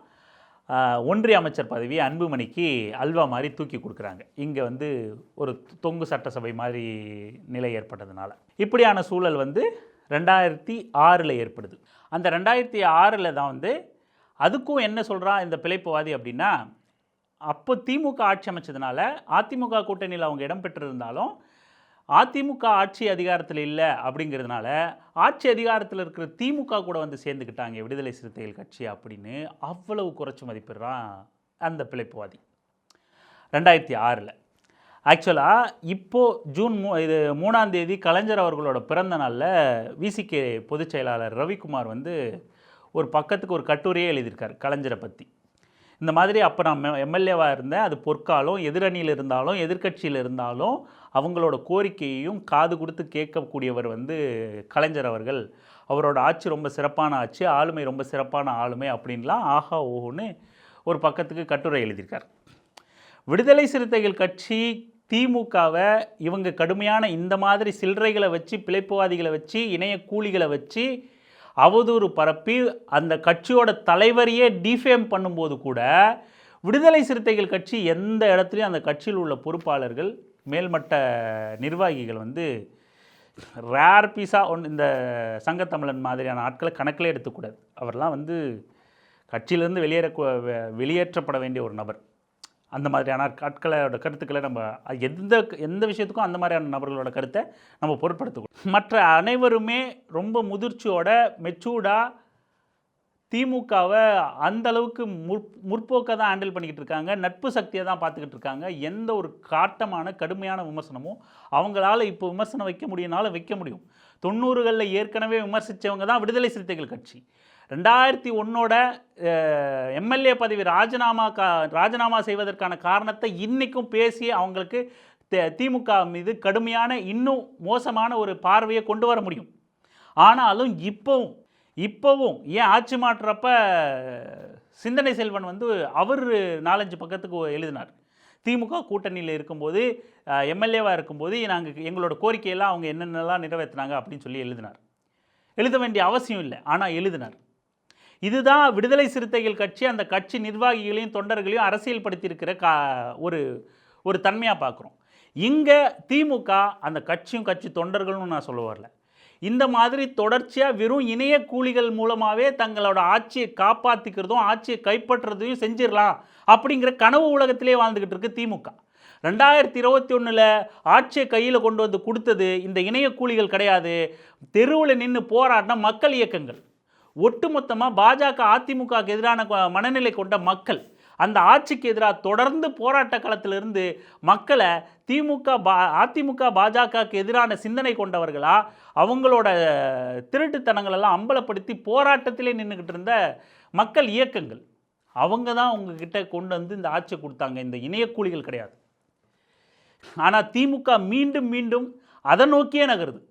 ஒன்றிய அமைச்சர் பதவியை அன்புமணிக்கு அல்வா மாதிரி தூக்கி கொடுக்குறாங்க. இங்கே ஒரு தொங்கு சட்டசபை மாதிரி நிலை ஏற்பட்டதுனால இப்படியான சூழல் 2006 ஏற்படுது. அந்த 2006 தான் அதுக்கும் என்ன சொல்கிறான் இந்த பிழைப்புவாதி அப்படின்னா, அப்போ திமுக ஆட்சி அமைச்சதுனால அதிமுக கூட்டணியில் அவங்க இடம் பெற்றிருந்தாலும் அதிமுக ஆட்சி அதிகாரத்தில் இல்லை அப்படிங்கிறதுனால ஆட்சி அதிகாரத்தில் இருக்கிற திமுக கூட சேர்ந்துக்கிட்டாங்க விடுதலை சிறுத்தைகள் கட்சி அப்படின்னு அவ்வளவு குறைச்சி மதிப்பிடுறான் அந்த பிழைப்புவாதி 2006. ஆக்சுவலாக இப்போது ஜூன் 3 கலைஞர் அவர்களோட பிறந்த நாளில் விசிகே பொதுச் செயலாளர் ரவிக்குமார் ஒரு பக்கத்துக்கு ஒரு கட்டுரையே எழுதியிருக்கார் கலைஞரை பற்றி. இந்த மாதிரி அப்போ நான் எம்எல்ஏவாக இருந்தேன், அது பொற்காலம், எதிரணியில் இருந்தாலும் எதிர்கட்சியில் இருந்தாலும் அவங்களோட கோரிக்கையையும் காது கொடுத்து கேட்கக்கூடியவர் கலைஞர் அவர்கள். அவரோட ஆட்சி ரொம்ப சிறப்பான ஆட்சி, ஆளுமை ரொம்ப சிறப்பான ஆளுமை அப்படின்லாம் ஆஹா ஓஹோன்னு ஒரு பக்கத்துக்கு கட்டுரை எழுதியிருக்கார். விடுதலை சிறுத்தைகள் கட்சி திமுகவை இவங்க கடுமையான இந்த மாதிரி சில்லறைகளை வச்சு, பிழைப்புவாதிகளை வச்சு, இணைய கூலிகளை வச்சு அவதூறு பரப்பி அந்த கட்சியோட தலைவரையே டிஃபேம் பண்ணும்போது கூட விடுதலை சிறுத்தைகள் கட்சி எந்த இடத்துலையும் அந்த கட்சியில் உள்ள பொறுப்பாளர்கள், மேல்மட்ட நிர்வாகிகள் ரேர் பீஸாக இந்த சங்கத்தமிழன் மாதிரியான ஆட்களை கணக்கிலே எடுத்துக்கூடாது. அவரெல்லாம் கட்சியிலேருந்து வெளியேற்றப்பட வேண்டிய ஒரு நபர். அந்த மாதிரியான ஆட்களோட கருத்துக்களை நம்ம எந்த விஷயத்துக்கும் அந்த மாதிரியான நபர்களோட கருத்தை நம்ம பொருட்படுத்தக்கூடாது. மற்ற அனைவருமே ரொம்ப முதிர்ச்சியோட மெச்சூர்டாக திமுகவை அந்தளவுக்கு முற்போக்கை தான் ஹேண்டில் பண்ணிக்கிட்டு இருக்காங்க, நட்பு சக்தியை தான் பார்த்துக்கிட்டு இருக்காங்க. எந்த ஒரு காட்டமான கடுமையான விமர்சனமும் அவங்களால இப்போ விமர்சனம் வைக்க முடியும்னாலும் வைக்க முடியும். 90களில் ஏற்கனவே விமர்சித்தவங்க தான் விடுதலை சிறுத்தைகள் கட்சி. 2001 எம்எல்ஏ பதவி ராஜினாமா செய்வதற்கான காரணத்தை இன்றைக்கும் பேசி அவங்களுக்கு திமுக மீது கடுமையான இன்னும் மோசமான ஒரு பார்வையை கொண்டு வர முடியும். ஆனாலும் இப்போவும் ஏன் ஆட்சி மாற்றப்ப சிந்தனை செல்வன் அவர் 4-5 பக்கத்துக்கு எழுதினார். திமுக கூட்டணியில் இருக்கும்போது எம்எல்ஏவாக இருக்கும்போது எங்களோட கோரிக்கையெல்லாம் அவங்க என்னென்னலாம் நிறைவேற்றினாங்க அப்படின்னு சொல்லி எழுதினார். எழுத வேண்டிய அவசியம் இல்லை, ஆனால் எழுதினார். இதுதான் விடுதலை சிறுத்தைகள் கட்சி அந்த கட்சி நிர்வாகிகளையும் தொண்டர்களையும் அரசியல் படுத்தியிருக்கிற ஒரு தன்மையாக பார்க்குறோம். இங்கே திமுக அந்த கட்சியும் கட்சி தொண்டர்களும் நான் சொல்ல வரல, இந்த மாதிரி தொடர்ச்சியாக வெறும் இணைய கூலிகள் மூலமாகவே தங்களோட ஆட்சியை காப்பாற்றிக்கிறதும் ஆட்சியை கைப்பற்றுறதையும் செஞ்சிடலாம் அப்படிங்கிற கனவு உலகத்திலே வாழ்ந்துக்கிட்டு இருக்கு திமுக. 2021 ஆட்சியை கையில் கொண்டு கொடுத்தது இந்த இணைய கூலிகள் கிடையாது, தெருவில் நின்று போராடின மக்கள் இயக்கங்கள். ஒட்டுமொத்தமாக பாஜக அதிமுகவுக்கு எதிரான மனநிலை கொண்ட மக்கள் அந்த ஆட்சிக்கு எதிராக தொடர்ந்து போராட்ட களத்திலிருந்து மக்களை அதிமுக பாஜகவுக்கு எதிரான சிந்தனை கொண்டவர்களா அவங்களோட திருட்டுத்தனங்களெல்லாம் அம்பலப்படுத்தி போராட்டத்திலே நின்றுக்கிட்டு இருந்த மக்கள் இயக்கங்கள் அவங்க தான் உங்ககிட்ட கொண்டு வந்து இந்த ஆட்சியை கொடுத்தாங்க, இந்த இணையக்கூலிகள் கிடையாது. ஆனால் திமுக மீண்டும் மீண்டும் அதை நோக்கியே நகருது.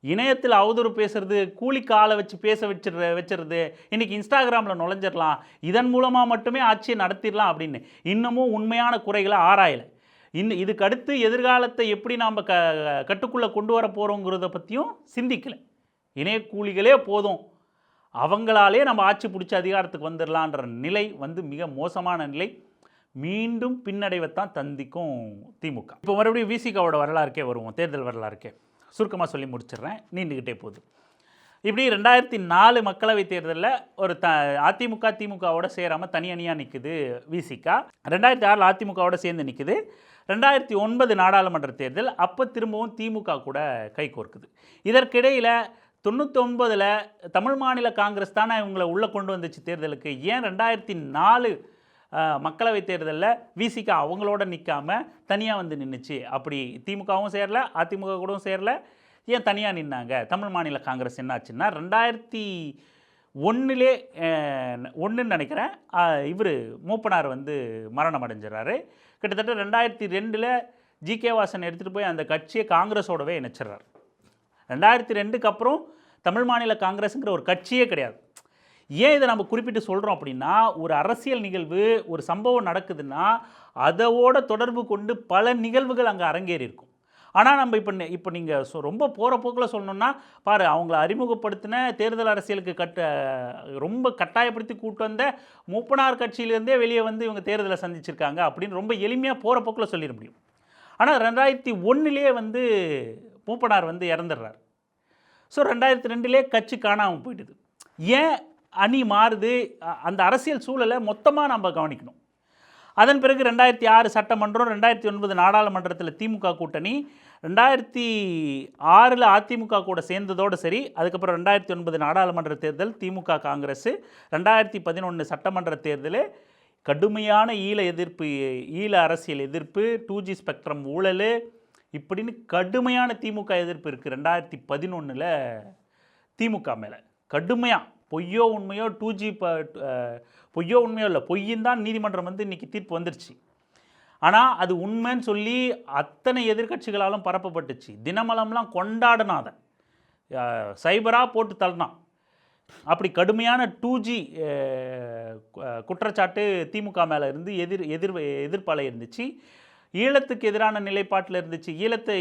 இணையத்தில் அவதூறு பேசுறது, கூலிக்கு ஆளை வச்சு பேச வச்சிடுறது, இன்றைக்கி இன்ஸ்டாகிராமில் நுழைஞ்சிடலாம், இதன் மூலமாக மட்டுமே ஆட்சியை நடத்திடலாம் அப்படின்னு இன்னமும் உண்மையான குறைகளை ஆராயலை. இதுக்கு அடுத்து எதிர்காலத்தை எப்படி நாம் கட்டுக்குள்ளே கொண்டு வர போகிறோங்கிறத பற்றியும் சிந்திக்கலை. இணையக்கூலிகளே போதும், அவங்களாலே நம்ம ஆட்சி பிடிச்ச அதிகாரத்துக்கு வந்துடலான்ற நிலை வந்து மிக மோசமான நிலை. மீண்டும் பின்னடைவைத்தான் தந்திக்கும் திமுக. இப்போ மறுபடியும் விசிகாவோட வரலாறுக்கே வருவோம், தேர்தல் வரலாறுக்கே சுருக்கமாக சொல்லி முடிச்சிடுறேன், நீண்டுக்கிட்டே போகுது. இப்படி 2004 மக்களவைத் தேர்தலில் ஒரு அதிமுக திமுகவோட சேராமல் தனி அணியாக நிற்குது விசிகா. 2006 அதிமுகவோட சேர்ந்து நிற்குது. 2009 நாடாளுமன்ற தேர்தல், அப்போ திரும்பவும் திமுக கூட கை கோர்க்குது. இதற்கிடையில் 99 தமிழ் மாநில காங்கிரஸ் தானே இவங்களை உள்ளே கொண்டு வந்துச்சு தேர்தலுக்கு. ஏன் 2004 மக்களவைத் தேர்தலில் விசிகா அவங்களோட நிற்காமல் தனியாக வந்து நின்றுச்சு? அப்படி திமுகவும் சேரல, அதிமுக கூடவும் சேரல, ஏன் தனியாக நின்னாங்க? தமிழ் மாநில காங்கிரஸ் என்னாச்சுன்னா 2001 நினைக்கிறேன், இவர் மூப்பனார் வந்து மரணம் அடைஞ்சிடறாரு. கிட்டத்தட்ட 2002 ஜிகே வாசன் எடுத்துகிட்டு போய் அந்த கட்சியை காங்கிரஸோடவே இணைச்சிட்றாரு. 2002க்கு அப்புறம் தமிழ் மாநில காங்கிரஸுங்கிற ஒரு கட்சியே கிடையாது. ஏன் இதை நம்ம குறிப்பிட்டு சொல்கிறோம் அப்படின்னா, ஒரு அரசியல் நிகழ்வு, ஒரு சம்பவம் நடக்குதுன்னா அதோட தொடர்பு கொண்டு பல நிகழ்வுகள் அங்கே அரங்கேறி இருக்கும். ஆனால் நம்ம இப்போ நீங்கள் ரொம்ப போகிற போக்கில் சொல்லணுன்னா, பாரு அவங்கள அறிமுகப்படுத்தின தேர்தல் அரசியலுக்கு ரொம்ப கட்டாயப்படுத்தி கூட்டு வந்த மூப்பனார் கட்சியிலேருந்தே வெளியே வந்து இவங்க தேர்தலை சந்திச்சிருக்காங்க அப்படின்னு ரொம்ப எளிமையாக போகிற போக்கில் சொல்லிட முடியும். ஆனால் 2001 வந்து மூப்பனார் வந்து இறந்துடுறார். ஸோ 2002 கட்சி காணாமல் போயிடுது. ஏன் அணி மாறுது? அந்த அரசியல் சூழலை மொத்தமாக நம்ம கவனிக்கணும். அதன் பிறகு 2006 சட்டமன்றம், 2009 நாடாளுமன்றத்தில் திமுக கூட்டணி, 2006 அதிமுக கூட சேர்ந்ததோடு சரி. அதுக்கப்புறம் 2009 நாடாளுமன்ற தேர்தல் திமுக காங்கிரஸ், 2011 சட்டமன்ற தேர்தல் கடுமையான ஈழ அரசியல் எதிர்ப்பு, 2G ஸ்பெக்ட்ரம் ஊழல், இப்படின்னு கடுமையான திமுக எதிர்ப்பு இருக்குது 2011 திமுக மேலே. கடுமையாக பொய்யோ உண்மையோ 2G பொய்யோ உண்மையோ இல்லை, பொய்யின் தான் நீதிமன்றம் வந்து இன்றைக்கி தீர்ப்பு வந்துருச்சு. ஆனால் அது உண்மைன்னு சொல்லி அத்தனை எதிர்கட்சிகளாலும் பரப்பப்பட்டுச்சு. தினமலம்லாம் கொண்டாடினாத சைபராக போட்டு தள்ளினான். அப்படி கடுமையான 2G குற்றச்சாட்டு திமுக மேலே இருந்து எதிர்ப்பாலை இருந்துச்சு. ஈழத்துக்கு எதிரான நிலைப்பாட்டில் இருந்துச்சு.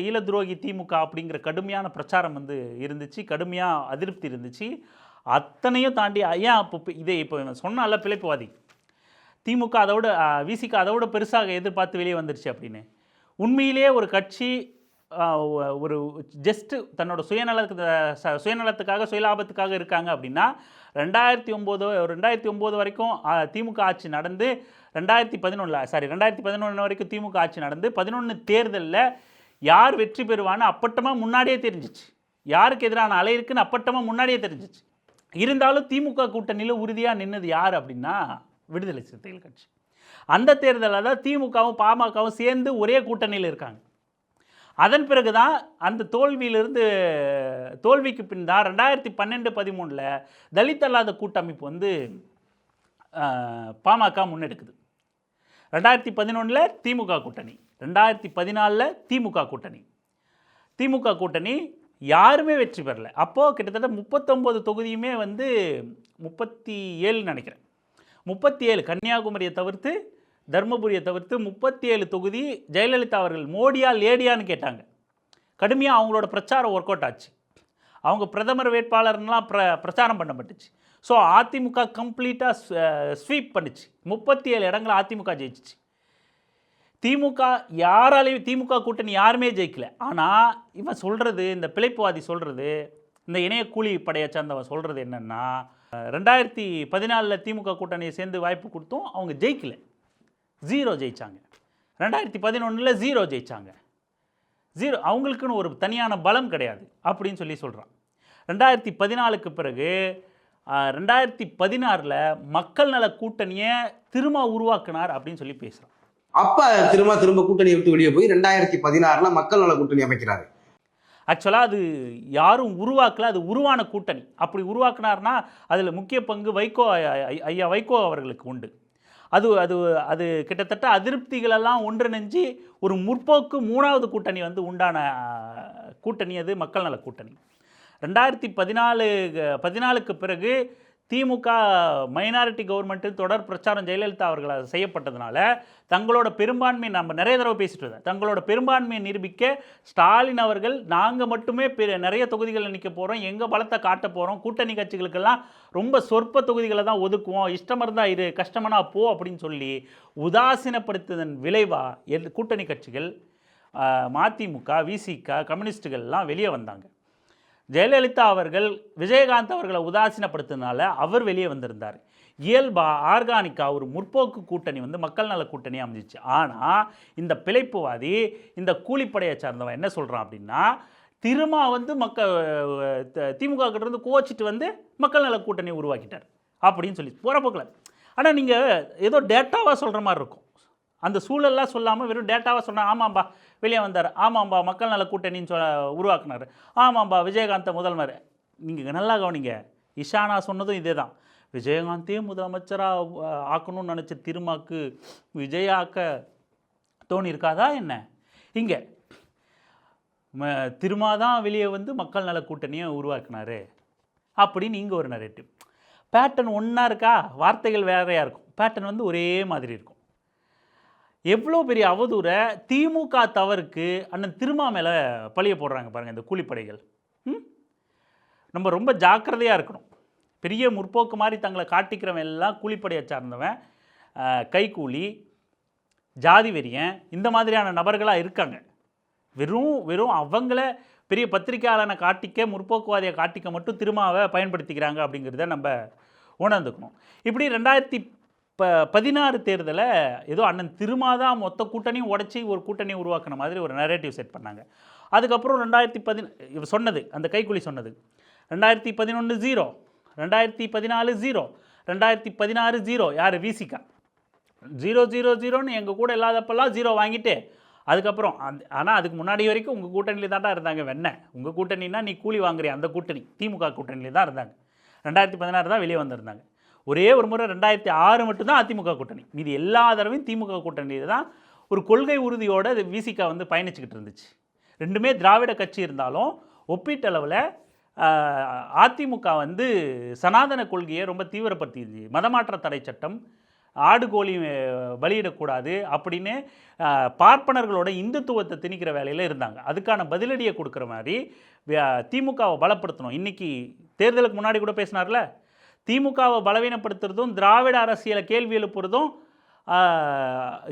ஈழ துரோகி திமுக அப்படிங்கிற கடுமையான பிரச்சாரம் வந்து இருந்துச்சு, கடுமையாக அதிருப்தி இருந்துச்சு. அத்தனையும் தாண்டி ஏன் இப்போ சொன்னால பிழைப்புவாதி திமுக அதோட விசிக அதோட பெருசாக எதிர்பார்த்து வெளியே வந்துருச்சு அப்படின்னு. உண்மையிலேயே ஒரு கட்சி ஒரு ஜஸ்ட்டு தன்னோட சுயநலத்துக்காக சுயலாபத்துக்காக இருக்காங்க அப்படின்னா 2009 வரைக்கும் திமுக ஆட்சி நடந்து 2011 வரைக்கும் திமுக ஆட்சி நடந்து 11 தேர்தலில் யார் வெற்றி பெறுவான்னு அப்பட்டமாக முன்னாடியே தெரிஞ்சிச்சு. யாருக்கு எதிரான அலை இருக்குன்னு அப்பட்டமாக முன்னாடியே தெரிஞ்சிச்சு. இருந்தாலும் திமுக கூட்டணியில் உறுதியாக நின்னது யார் அப்படின்னா விடுதலை சிறுத்தைகள் கட்சி. அந்த தேர்தலில் தான் திமுகவும் பாமகவும் சேர்ந்து ஒரே கூட்டணியில் இருக்காங்க. அதன் பிறகு தான் அந்த தோல்விக்கு பின் தான் 2012-13 தலித் அல்லாத கூட்டமைப்பு வந்து பாமக முன்னெடுக்குது. 2011 திமுக கூட்டணி, 2014 திமுக கூட்டணி யாருமே வெற்றி பெறலை. அப்போது கிட்டத்தட்ட 39 தொகுதியுமே வந்து 37 நினைக்கிறேன், 37 கன்னியாகுமரியை தவிர்த்து தர்மபுரியை தவிர்த்து 37 தொகுதி ஜெயலலிதா அவர்கள் மோடியா லேடியான்னு கேட்டாங்க. கடுமையாக அவங்களோட பிரச்சாரம் ஒர்க் அவுட் ஆச்சு. அவங்க பிரதமர் வேட்பாளர்லாம் பிரச்சாரம் பண்ணப்பட்டுச்சு. ஸோ அதிமுக கம்ப்ளீட்டாக ஸ்வீப் பண்ணிச்சு. 37 இடங்களை அதிமுக ஜெயிச்சிச்சு. திமுக கூட்டணி யாருமே ஜெயிக்கல. ஆனால் இவன் சொல்கிறது, இந்த பிழைப்புவாதி சொல்கிறது, இந்த இணைய கூலி படையை சேர்ந்தவன் சொல்கிறது என்னென்னா 2014 திமுக கூட்டணியை சேர்ந்து வாய்ப்பு கொடுத்தோம், அவங்க ஜெயிக்கல, 0 ஜெயித்தாங்க. 2011 0 ஜெயித்தாங்க. 0 அவங்களுக்குன்னு ஒரு தனியான பலம் கிடையாது அப்படின்னு சொல்கிறான். 2014க்கு பிறகு 2016 மக்கள் நல கூட்டணியை திரும்ப உருவாக்குனார் அப்படின்னு சொல்லி பேசுகிறான். அப்ப திரும்ப கூட்டணியை விட்டு வெளியே போய் 2016 மக்கள் நல கூட்டணி அமைக்கிறாரு. ஆக்சுவலாக அது யாரும் உருவாக்கல, அது உருவான கூட்டணி. அப்படி உருவாக்குனார்னா அதில் முக்கிய பங்கு ஐயா வைகோ அவர்களுக்கு உண்டு. அது அது அது கிட்டத்தட்ட அதிருப்திகளெல்லாம் ஒன்றிணைஞ்சு ஒரு முற்போக்கு 3வது கூட்டணி வந்து உண்டான கூட்டணி அது மக்கள் நல கூட்டணி. 2014க்கு பிறகு திமுக மைனாரிட்டி கவர்மெண்ட்டு தொடர் பிரச்சாரம் ஜெயலலிதா அவர்களால் செய்யப்பட்டதுனால தங்களோட பெரும்பான்மையை, நம்ம நிறைய தடவை பேசிட்டு இருந்தோம், தங்களோட பெரும்பான்மையை நிரூபிக்க ஸ்டாலின் அவர்கள் நாங்கள் மட்டுமே நிறைய தொகுதிகளில் நிற்க போகிறோம், எங்கள் பலத்தை காட்ட போகிறோம், கூட்டணி கட்சிகளுக்கெல்லாம் ரொம்ப சொற்ப தொகுதிகளை தான் ஒதுக்குவோம், இஷ்டம் இருந்தால் இரு கஷ்டமனா போ அப்படின்னு சொல்லி உதாசீனப்படுத்துவதன் விளைவாக கூட்டணி கட்சிகள் மதிமுக, விசிக, கம்யூனிஸ்டுகள்லாம் வெளியே வந்தாங்க. ஜெயலலிதா அவர்கள் விஜயகாந்த் அவர்களை உதாசீனப்படுத்தினால அவர் வெளியே வந்திருந்தார். இயல்பா ஆர்கானிக்காக ஒரு முற்போக்கு கூட்டணி வந்து மக்கள் நல கூட்டணி அமைஞ்சிச்சு. ஆனால் இந்த பிழைப்புவாதி, இந்த கூலிப்படையை சார்ந்தவன் என்ன சொல்கிறான் அப்படின்னா, திருமா வந்து திமுக கிட்ட இருந்து கோச்சிட்டு வந்து மக்கள் நல கூட்டணி உருவாக்கிட்டார் அப்படின்னு சொல்லி போகிற போக்கில். ஆனால் நீங்கள் ஏதோ டேட்டாவாக சொல்கிற மாதிரி இருக்கும். அந்த சூழல்லாம் சொல்லாமல் வெறும் டேட்டாவாக சொன்னால் ஆமாம்பா வெளியே வந்தார், ஆமாம்பா மக்கள் நல கூட்டணின்னு உருவாக்குனார், ஆமாம்பா விஜயகாந்தை முதல்வர். நீங்கள் நல்லா கவனிங்க, இஷானா சொன்னதும் இதே தான். விஜயகாந்தே முதலமைச்சராக ஆக்கணும்னு நினச்ச திருமாக்கு விஜயாக்க தோணி இருக்காதா என்ன? இங்கே திருமா தான் வெளியே வந்து மக்கள் நல கூட்டணியை உருவாக்குனார் அப்படின்னு இங்கே ஒரு நரேட்டிவ். பேட்டர்ன் ஒன்றா இருக்கா, வார்த்தைகள் வேறையாக இருக்கும், பேட்டர்ன் வந்து ஒரே மாதிரி இருக்கும். எவ்வளோ பெரிய அவதூறை திமுக தவறுக்கு அண்ணன் திருமா மேலே பழிய போடுறாங்க பாருங்கள் இந்த கூலிப்படைகள். நம்ம ரொம்ப ஜாக்கிரதையாக இருக்கணும். பெரிய முற்போக்கு மாதிரி தங்களை காட்டிக்கிறவன் எல்லாம் கூலிப்படையை சார்ந்தவன், கைக்கூலி, ஜாதி வெறியன், இந்த மாதிரியான நபர்களாக இருக்காங்க. வெறும் அவங்கள பெரிய பத்திரிகையாளனை காட்டிக்க, முற்போக்குவாதியை காட்டிக்க மட்டும் திருமாவை பயன்படுத்திக்கிறாங்க அப்படிங்கிறத நம்ம உணர்ந்துக்கணும். இப்படி 2016 தேர்தலை ஏதோ அண்ணன் திருமா தான் மொத்த கூட்டணியும் உடச்சி ஒரு கூட்டணியை உருவாக்குன மாதிரி ஒரு நரேட்டிவ் செட் பண்ணாங்க. அதுக்கப்புறம் 2010 சொன்னது, அந்த கைக்கூலி சொன்னது 2011 0, 2014 0, 2016 0. யார்? விசிகா 000ன்னு எங்கள் கூட இல்லாதப்பெல்லாம் 0 வாங்கிட்டு அதுக்கப்புறம் ஆனால் அதுக்கு முன்னாடி வரைக்கும் உங்கள் கூட்டணியில் தான்டா இருந்தாங்க. உங்கள் கூட்டணின்னா நீ கூலி வாங்குறிய அந்த கூட்டணி திமுக கூட்டணியில் தான் இருந்தாங்க. 2016 தான் வெளியே வந்திருந்தாங்க. ஒரே ஒரு முறை 2006 மட்டும்தான் அதிமுக கூட்டணி. மீதி எல்லா தடவையும் திமுக கூட்டணியில் தான் ஒரு கொள்கை உறுதியோடு விசிகா வந்து பயணிச்சுக்கிட்டு இருந்துச்சு. ரெண்டுமே திராவிட கட்சி இருந்தாலும் ஒப்பீட்டளவில் அதிமுக வந்து சனாதன கொள்கையை ரொம்ப தீவிரப்படுத்திடுச்சு. மதமாற்ற தடை சட்டம், ஆடு கோழி பலியிடக்கூடாது அப்படின்னு பார்ப்பனர்களோட இந்துத்துவத்தை திணிக்கிற வேலையில் இருந்தாங்க. அதுக்கான பதிலடியை கொடுக்குற மாதிரி திமுகவை பலப்படுத்தணும். இன்றைக்கி தேர்தலுக்கு முன்னாடி கூட பேசினார்ல, திமுகவை பலவீனப்படுத்துறதும் திராவிட அரசியலை கேள்வி எழுப்புறதும்,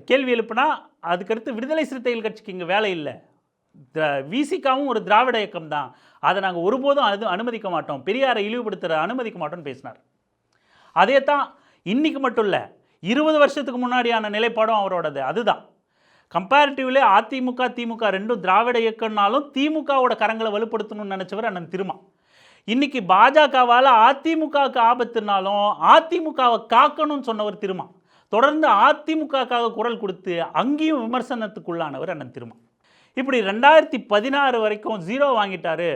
கேள்வி எழுப்புனா அதுக்கடுத்து விடுதலை சிறுத்தைகள் கட்சிக்கு இங்கே வேலை இல்லை. விசிகாவும் ஒரு திராவிட இயக்கம் தான், அதை நாங்கள் ஒருபோதும் அனுமதிக்க மாட்டோம், பெரியாரை இழிவுபடுத்துகிற அனுமதிக்க மாட்டோம்னு பேசினார். அதே தான் இன்றைக்கி மட்டும் இல்லை, 20 வருஷத்துக்கு முன்னாடியான நிலைப்பாடும் அவரோடது அதுதான். கம்பேரிட்டிவ்லி அதிமுக திமுக ரெண்டும் திராவிட இயக்கம்னாலும் திமுகவோட கரங்களை வலுப்படுத்தணும்னு நினச்சவர் அண்ணன் திருமா. இன்றைக்கி பாஜகவால் அதிமுகவுக்கு ஆபத்துனாலும் அதிமுகவை காக்கணும்னு சொன்னவர் திருமா. தொடர்ந்து அதிமுகவுக்காக குரல் கொடுத்து அங்கேயும் விமர்சனத்துக்குள்ளானவர் அண்ணன் திருமா. இப்படி 2016 வரைக்கும் 0 வாங்கிட்டார்.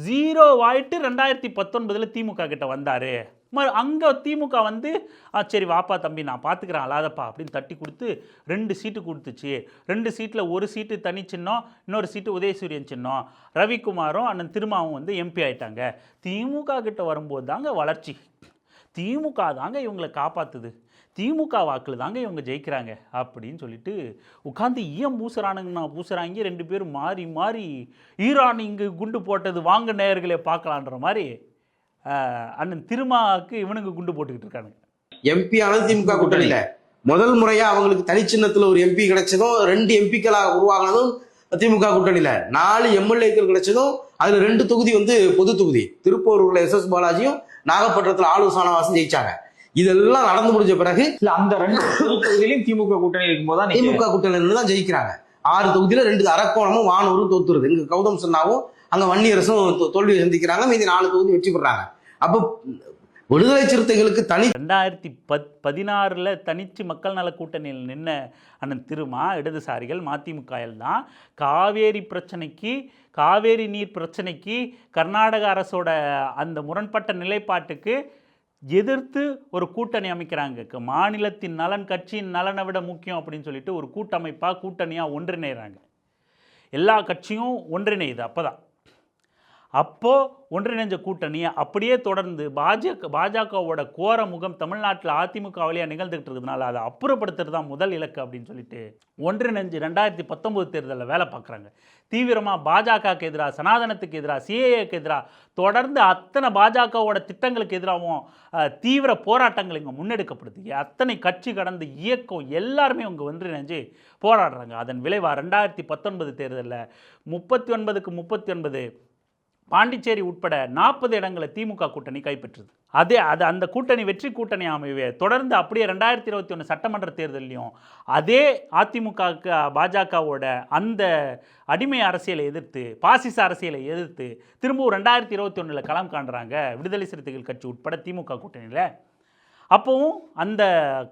0 ஆகிட்டு 2019 திமுக கிட்ட வந்தார். அங்கே திமுக வந்து சரி வாப்பா தம்பி நான் பார்த்துக்கிறேன் அல்லாதப்பா அப்படின்னு தட்டி கொடுத்து 2 சீட்டு கொடுத்துச்சு. 2 சீட்டில் ஒரு சீட்டு தனி சின்னம், இன்னொரு சீட்டு உதயசூரியன் சின்னம். ரவிக்குமாரும் அண்ணன் திருமாவும் வந்து எம்பி ஆகிட்டாங்க. திமுக கிட்ட வரும்போது தாங்க வளர்ச்சி, திமுக தாங்க இவங்களை காப்பாற்றுது, திமுக வாக்கில் தாங்க இவங்க ஜெயிக்கிறாங்க அப்படின்னு சொல்லிட்டு உட்காந்து ஈயம் பூசுறானுங்கண்ணா பூசுகிறாங்க. 2 பேரும் மாறி மாறி ஈரான் இங்கு குண்டு போட்டது வாங்க நேயர்களே பார்க்கலான்ற மாதிரி அண்ணன் திருமாவுக்கு இவனுக்கு குண்டு போட்டுக்கிட்டு இருக்கானுங்க. எம்பி ஆனது திமுக கூட்டணியில முதல் முறையா அவங்களுக்கு தனிச்சின்னத்துல ஒரு எம்பி கிடைச்சதும், 2 எம்பிக்களா உருவாகினதும் திமுக கூட்டணியில 4 எம்எல்ஏக்கள் கிடைச்சதும் அதுல 2 தொகுதி வந்து பொது தொகுதி. திருப்பூர்ல SS பாலாஜியும் நாகப்பட்டினத்துல ஆளூர் சானவாசம் ஜெயிச்சாங்க. இதெல்லாம் நடந்து முடிஞ்ச பிறகு அந்த 2 தொகுதியிலும் திமுக கூட்டணி இருக்கும்போது திமுக கூட்டணியில தான் ஜெயிக்கிறாங்க. 6 தொகுதியில 2 அரக்கோணமும் வானூரும் தோத்துருது. இங்க கௌதம் சன்னாவும் அங்க வன்னியரசும் தோல்வியை சந்திக்கிறாங்க. மீதி 4 தொகுதி வெற்றி பெறாங்க. அப்போ விடுதலை சிறுத்தைகளுக்கு தனி 2016 தனிச்சு மக்கள் நல கூட்டணியில் நின்ன அண்ணன் திருமா இடதுசாரிகள் மதிமுக தான் காவேரி பிரச்சனைக்கு, காவேரி நீர் பிரச்சனைக்கு, கர்நாடக அரசோட அந்த முரண்பட்ட நிலைப்பாட்டுக்கு எதிர்த்து ஒரு கூட்டணி அமைக்கிறாங்க. மாநிலத்தின் நலன் கட்சியின் நலனை விட முக்கியம் அப்படின்னு சொல்லிட்டு ஒரு கூட்டமைப்பாக கூட்டணியாக ஒன்றிணைகிறாங்க. எல்லா கட்சியும் ஒன்றிணையுது. அப்போது ஒன்றிணைஞ்ச கூட்டணியை அப்படியே தொடர்ந்து பாஜகவோட கோர முகம் தமிழ்நாட்டில் அதிமுகவிலேயே நிகழ்ந்துகிட்டு இருக்கிறதுனால அதை அப்புறப்படுத்துறது தான் முதல் இலக்கு அப்படின்னு சொல்லிட்டு ஒன்றிணைஞ்சு 2019 தேர்தலில் வேலை பார்க்குறாங்க. தீவிரமாக பாஜகவுக்கு எதிராக, சனாதனத்துக்கு எதிராக, சிஏஏக்கு எதிராக தொடர்ந்து அத்தனை பாஜகவோட திட்டங்களுக்கு எதிராகவும் தீவிர போராட்டங்கள் இங்கே முன்னெடுக்கப்படுது. அத்தனை கட்சி கடந்த இயக்கம் எல்லாருமே இங்கே ஒன்றிணைஞ்சு போராடுறாங்க. அதன் விளைவாக 2019 தேர்தலில் 39க்கு 39 பாண்டிச்சேரி உட்பட 40 இடங்களை திமுக கூட்டணி கைப்பற்றுது. அந்த கூட்டணி வெற்றி கூட்டணி அமைவே தொடர்ந்து அப்படியே 2021 சட்டமன்ற தேர்தலையும் அதே அதிமுக பாஜகவோட அந்த அடிமை அரசியலை எதிர்த்து, பாசிச அரசியலை எதிர்த்து திரும்பவும் 2021 களம் காண்றாங்க விடுதலை சிறுத்தைகள் கட்சி உட்பட திமுக கூட்டணியில். அப்போவும் அந்த